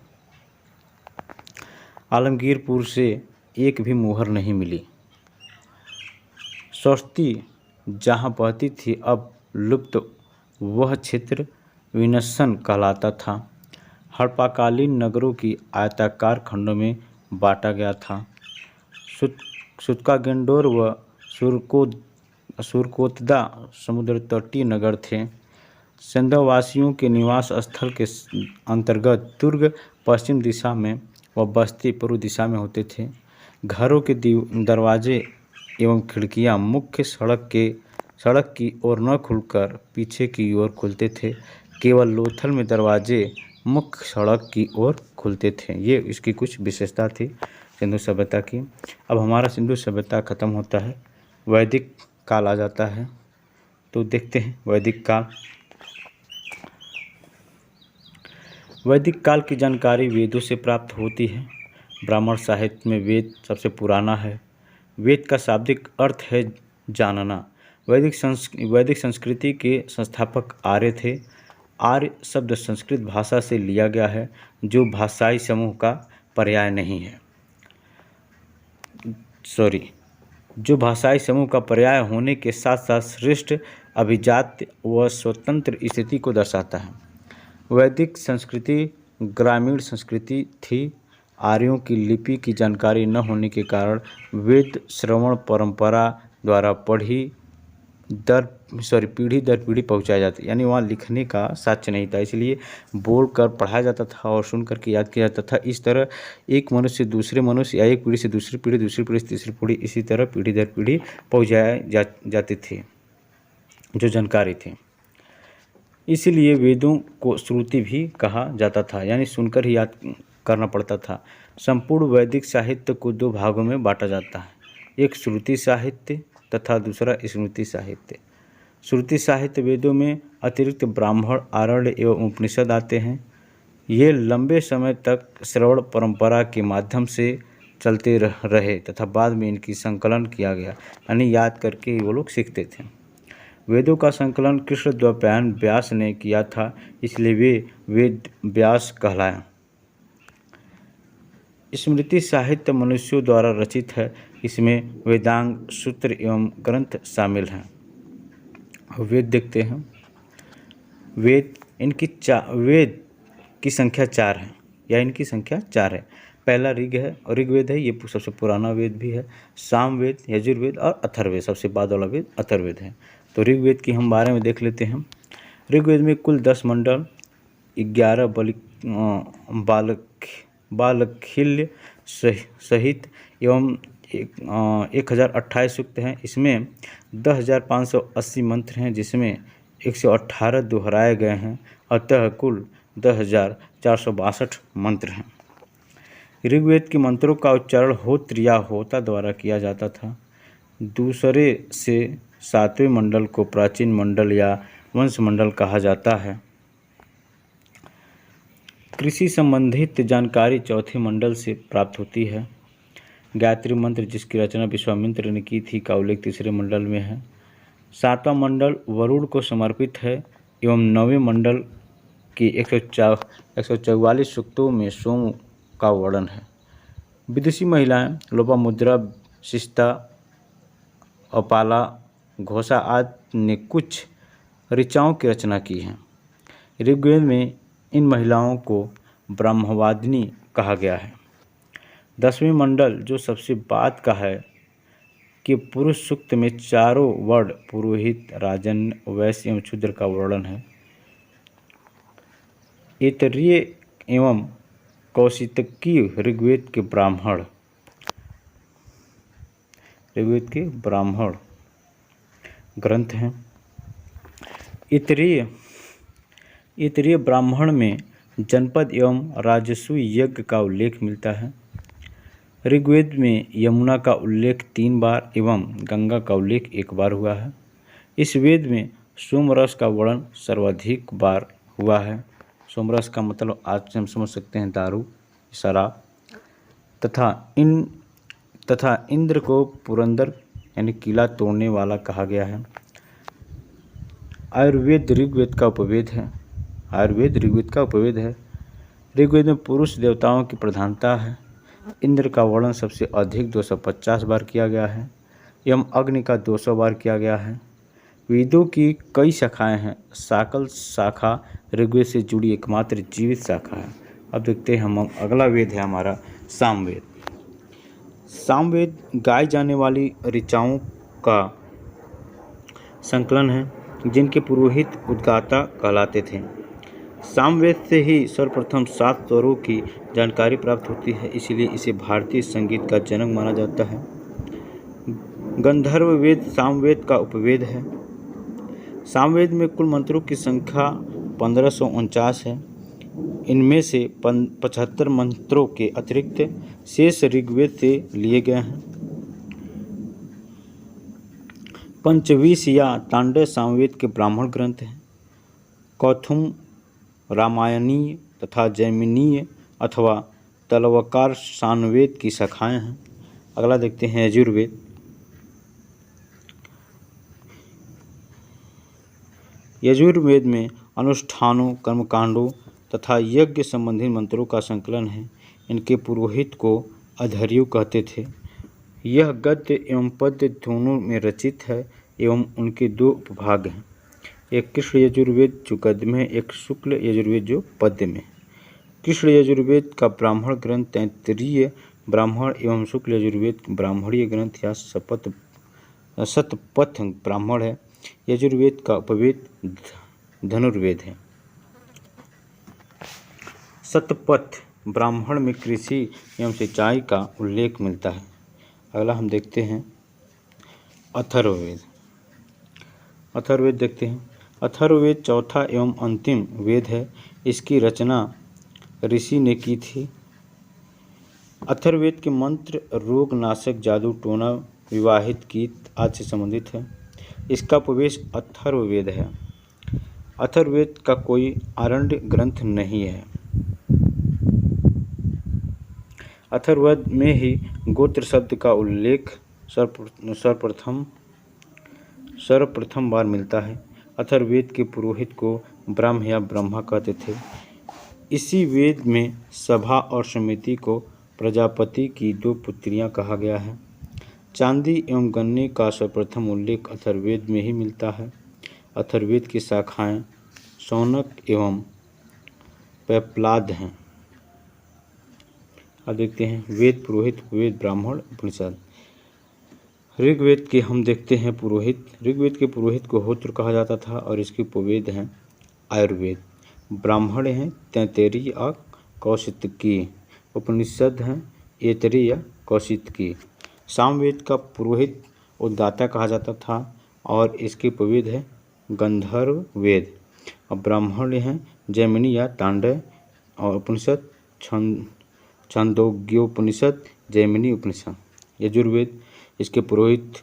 [SPEAKER 1] आलमगीरपुर से एक भी मुहर नहीं मिली। सरस्वती जहाँ बहती थी अब लुप्त वह क्षेत्र विनसन कहलाता था। हड़प्पाकालीन नगरों की आयताकार खंडों में बांटा गया था। सुत्कागेंडोर व सुरकोतदा समुद्र तटीय नगर थे। सिंधवासियों के निवास स्थल के अंतर्गत दुर्ग पश्चिम दिशा में व बस्ती पूर्व दिशा में होते थे। घरों के दरवाजे एवं खिड़कियां मुख्य सड़क की ओर न खुलकर पीछे की ओर खुलते थे। केवल लोथल में दरवाजे मुख्य सड़क की ओर खुलते थे। ये इसकी कुछ विशेषता थी सिंधु सभ्यता की। अब हमारा सिंधु सभ्यता खत्म होता है, वैदिक काल आ जाता है। तो देखते हैं वैदिक काल। वैदिक काल की जानकारी वेदों से प्राप्त होती है। ब्राह्मण साहित्य में वेद सबसे पुराना है। वेद का शाब्दिक अर्थ है जानना। वैदिक संस्कृति के संस्थापक आर्य थे। आर्य शब्द संस्कृत भाषा से लिया गया है, जो भाषाई समूह का पर्याय नहीं है। जो भाषाई समूह का पर्याय होने के साथ साथ श्रेष्ठ, अभिजात्य व स्वतंत्र स्थिति को दर्शाता है। वैदिक संस्कृति ग्रामीण संस्कृति थी। आर्यों की लिपि की जानकारी न होने के कारण वेद श्रवण परंपरा द्वारा पीढ़ी दर पीढ़ी पहुँचाया जाता, यानी वहाँ लिखने का साक्ष्य नहीं था, इसलिए बोल कर पढ़ाया जाता था और सुन करके याद किया जाता था। इस तरह एक मनुष्य से दूसरे मनुष्य या एक पीढ़ी से दूसरी पीढ़ी से तीसरी पीढ़ी, इसी तरह पीढ़ी दर पीढ़ी पहुँचाए जाती थी जो जानकारी थी। इसीलिए वेदों को श्रुति भी कहा जाता था, यानी सुनकर ही याद करना पड़ता था। संपूर्ण वैदिक साहित्य को दो भागों में बांटा जाता है, एक श्रुति साहित्य तथा दूसरा स्मृति साहित्य। श्रुति साहित्य वेदों में अतिरिक्त ब्राह्मण, आरण्य एवं उपनिषद आते हैं। ये लंबे समय तक श्रवण परंपरा के माध्यम से चलते रहे तथा बाद में इनकी संकलन किया गया, यानी याद करके वो लोग सीखते थे। वेदों का संकलन कृष्णद्वैपायन व्यास ने किया था, इसलिए वे वेद व्यास कहलाया। स्मृति साहित्य मनुष्यों द्वारा रचित है। इसमें वेदांग सूत्र एवं ग्रंथ शामिल हैं। वेद देखते हैं। वेद की संख्या 4 है, या इनकी संख्या 4 है। पहला ऋग्वेद है, ये सबसे पुराना वेद भी है। सामवेद, यजुर्वेद और अथर्ववेद, सबसे बाद वाला वेद अथर्ववेद है। तो ऋग्वेद की हम बारे में देख लेते हैं। ऋग्वेद में कुल 10 मंडल, 11 बालखिल्य सहित एवं 1028 सूक्त हैं। इसमें 10,580 मंत्र हैं, जिसमें 118 दोहराए गए हैं। अतः कुल 10,462 मंत्र हैं। ऋग्वेद के मंत्रों का उच्चारण होत्र या होता द्वारा किया जाता था। दूसरे से 7वें मंडल को प्राचीन मंडल या वंश मंडल कहा जाता है। कृषि संबंधित जानकारी चौथे मंडल से प्राप्त होती है। गायत्री मंत्र, जिसकी रचना विश्वामित्र ने की थी, का उल्लेख तीसरे मंडल में है। 7वां मंडल वरुण को समर्पित है एवं 9वें मंडल की 144 सूक्तों में सोम का वर्णन है। विदुषी महिलाएं लोपामुद्रा, शिष्टा, अपाला, घोषा आदि ने कुछ ऋचाओं की रचना की है। ऋग्वेद में इन महिलाओं को ब्रह्मवादिनी कहा गया है। 10वें मंडल, जो सबसे बाद का है, कि पुरुष सूक्त में चारों वर्ण पुरोहित, राजन, वैश्य एवं शूद्र का वर्णन है। ऐतरेय एवं कौशितकी ऋग्वेद के ब्राह्मण ग्रंथ हैं। इतरीय ब्राह्मण में जनपद एवं राजस्व यज्ञ का उल्लेख मिलता है। ऋग्वेद में यमुना का उल्लेख 3 बार एवं गंगा का उल्लेख 1 बार हुआ है। इस वेद में सोमरस का वर्णन सर्वाधिक बार हुआ है। सोमरस का मतलब आज से हम समझ सकते हैं दारू, शराब। तथा इंद्र को पुरंदर यानी किला तोड़ने वाला कहा गया है। आयुर्वेद ऋग्वेद का उपवेद है। ऋग्वेद में पुरुष देवताओं की प्रधानता है। इंद्र का वर्णन सबसे अधिक 250 बार किया गया है एवं अग्नि का 200 बार किया गया है। वेदों की कई शाखाएं हैं। साकल शाखा ऋग्वेद से जुड़ी एकमात्र जीवित शाखा है। अब देखते हैं हम अगला वेद है हमारा सामवेद। सामवेद गाई जाने वाली ऋचाओं का संकलन है, जिनके पुरोहित उद्गाता कहलाते थे। सामवेद से ही सर्वप्रथम 7 स्वरों की जानकारी प्राप्त होती है, इसलिए इसे भारतीय संगीत का जनक माना जाता है। गंधर्व वेद सामवेद का उपवेद है। सामवेद में कुल मंत्रों की संख्या 1549 है। इनमें से 75 मंत्रों के अतिरिक्त शेष ऋग्वेद से लिए गए हैं। पंचवीस या तांडव सामवेद के ब्राह्मण ग्रंथ हैं। कौथुम रामायणीय तथा जैमिनीय अथवा तलवकार सामवेद की शाखाएं हैं। अगला देखते हैं यजुर्वेद। यजुर्वेद में अनुष्ठानों, कर्मकांडों तथा यज्ञ संबंधी मंत्रों का संकलन है। इनके पुरोहित को अधर्यु कहते थे। यह गद्य एवं पद्य दोनों में रचित है एवं उनके 2 उपभाग हैं। एक कृष्ण यजुर्वेद जो गद्य में है, एक शुक्ल यजुर्वेद जो पद्य में है। कृष्ण यजुर्वेद का ब्राह्मण ग्रंथ तैत्तिरीय ब्राह्मण एवं शुक्ल यजुर्वेद ब्राह्मणीय ग्रंथ या शतपथ ब्राह्मण है। यजुर्वेद का उपवेद धनुर्वेद है। शतपथ ब्राह्मण में कृषि एवं सिंचाई का उल्लेख मिलता है। अगला हम देखते हैं अथर्ववेद। देखते हैं। अथर्ववेद चौथा एवं अंतिम वेद है। इसकी रचना ऋषि ने की थी। अथर्ववेद के मंत्र रोग नाशक, जादू टोना, विवाहित गीत आदि से संबंधित है। इसका उपवेश अथर्ववेद है। अथर्ववेद का कोई आरण्य ग्रंथ नहीं है। अथर्ववेद में ही गोत्र शब्द का उल्लेख सर्वप्रथम बार मिलता है। अथर्ववेद के पुरोहित को ब्रह्म या ब्रह्मा कहते थे। इसी वेद में सभा और समिति को प्रजापति की 2 पुत्रियां कहा गया है। चांदी एवं गन्ने का सर्वप्रथम उल्लेख अथर्ववेद में ही मिलता है। अथर्ववेद की शाखाएं शौनक एवं पैप्लाद हैं। अब देखते हैं वेद पुरोहित, वेद ब्राह्मण, उपनिषद। ऋग्वेद के हम देखते हैं पुरोहित। ऋग्वेद के पुरोहित को होत्र कहा जाता था और इसके उपवेद हैं आयुर्वेद। ब्राह्मण हैं तैत्तिरीय और कौशितकी। उपनिषद हैं ऐतरेय या कौशितकी। सामवेद का पुरोहित उद्गाता कहा जाता था और इसके उपवेद है गंधर्व वेद। और ब्राह्मण हैं जैमिनी या तांडव और उपनिषद छांदोग्योपनिषद, जैमिनी उपनिषद। यजुर्वेद इसके पुरोहित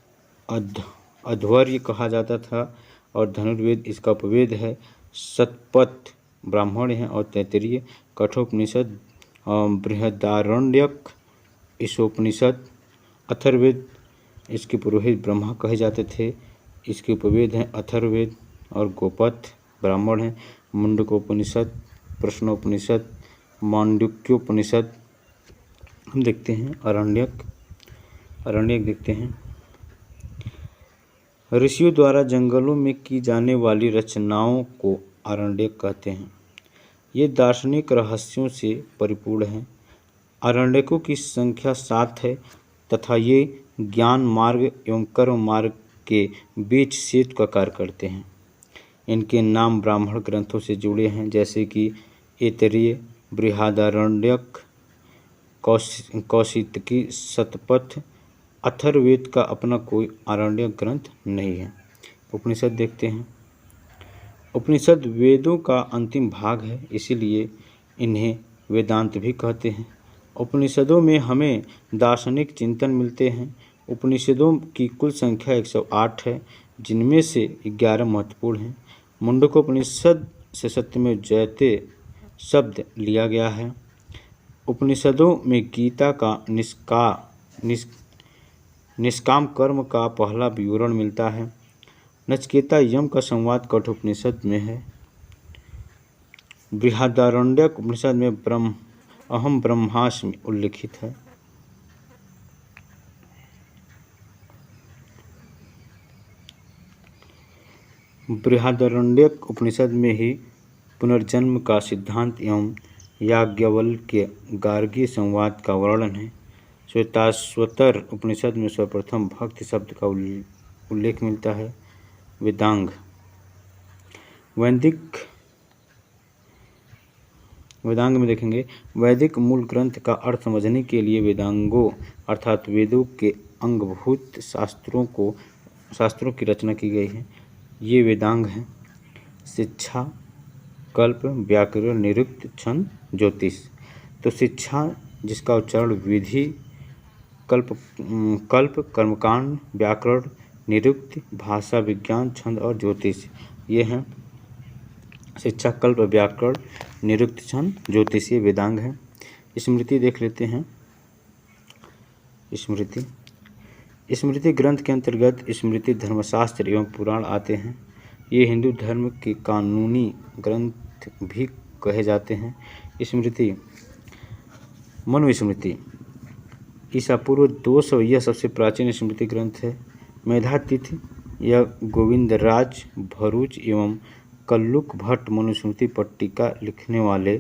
[SPEAKER 1] अध्वर्य कहा जाता था और धनुर्वेद इसका उपवेद है। शतपथ ब्राह्मण हैं और तैत्तिरीय। कठोपनिषद, बृहदारण्यक, ईशोपनिषद। अथर्ववेद इसके पुरोहित ब्रह्मा कहे जाते थे। इसके उपवेद हैं अथर्ववेद और गोपथ ब्राह्मण हैं। मुंडकोपनिषद, प्रश्नोपनिषद, मांडुक्योपनिषद। हम देखते हैं अरण्यक देखते हैं। ऋषियों द्वारा जंगलों में की जाने वाली रचनाओं को आरण्यक कहते हैं। ये दार्शनिक रहस्यों से परिपूर्ण हैं। आरण्यकों की संख्या 7 है तथा ये ज्ञान मार्ग एवं कर्म मार्ग के बीच सेतु का कार्य करते हैं। इनके नाम ब्राह्मण ग्रंथों से जुड़े हैं, जैसे कि ऐतरेय, बृहदारण्यक, कौशितकी, शतपथ। अथर्ववेद का अपना कोई आरण्यक ग्रंथ नहीं है। उपनिषद देखते हैं। उपनिषद वेदों का अंतिम भाग है, इसीलिए इन्हें वेदांत भी कहते हैं। उपनिषदों में हमें दार्शनिक चिंतन मिलते हैं। उपनिषदों की कुल संख्या 108 है, जिनमें से 11 महत्वपूर्ण हैं। मुंडकोपनिषद से सत्यमेव जयते शब्द लिया गया है। उपनिषदों में गीता का निष्काम कर्म का पहला विवरण मिलता है। नचिकेता यम का संवाद कठोपनिषद में है। बृहदारण्यक उपनिषद में अहम ब्रह्मास्मि उल्लिखित है। बृहदारण्यक उपनिषद में ही पुनर्जन्म का सिद्धांत एवं याज्ञवल्क्य गार्गी संवाद का वर्णन है। श्वेताश्वतर उपनिषद में सर्वप्रथम भक्ति शब्द का उल्लेख मिलता है। वेदांग में देखेंगे, वैदिक मूल ग्रंथ का अर्थ समझने के लिए वेदांगों अर्थात वेदों के अंगभूत शास्त्रों की रचना की गई है। ये वेदांग हैं: शिक्षा, कल्प, व्याकरण, निरुक्त, छंद, ज्योतिष। तो शिक्षा, जिसका उच्चारण विधि, कल्प, कर्मकांड, व्याकरण, निरुक्त, भाषा विज्ञान, छंद और ज्योतिष, ये हैं शिक्षा, कल्प, व्याकरण, निरुक्त, छंद, ज्योतिष, ये वेदांग हैं। स्मृति देख लेते हैं। स्मृति ग्रंथ के अंतर्गत स्मृति, धर्मशास्त्र एवं पुराण आते हैं। ये हिंदू धर्म के कानूनी ग्रंथ भी कहे जाते हैं। स्मृति, मनुस्मृति ईसा पूर्व 200, यह सबसे प्राचीन स्मृति ग्रंथ है। मेधातिथि, यह गोविंदराज भरूच एवं कल्लुक भट्ट मनुस्मृति पर टीका लिखने वाले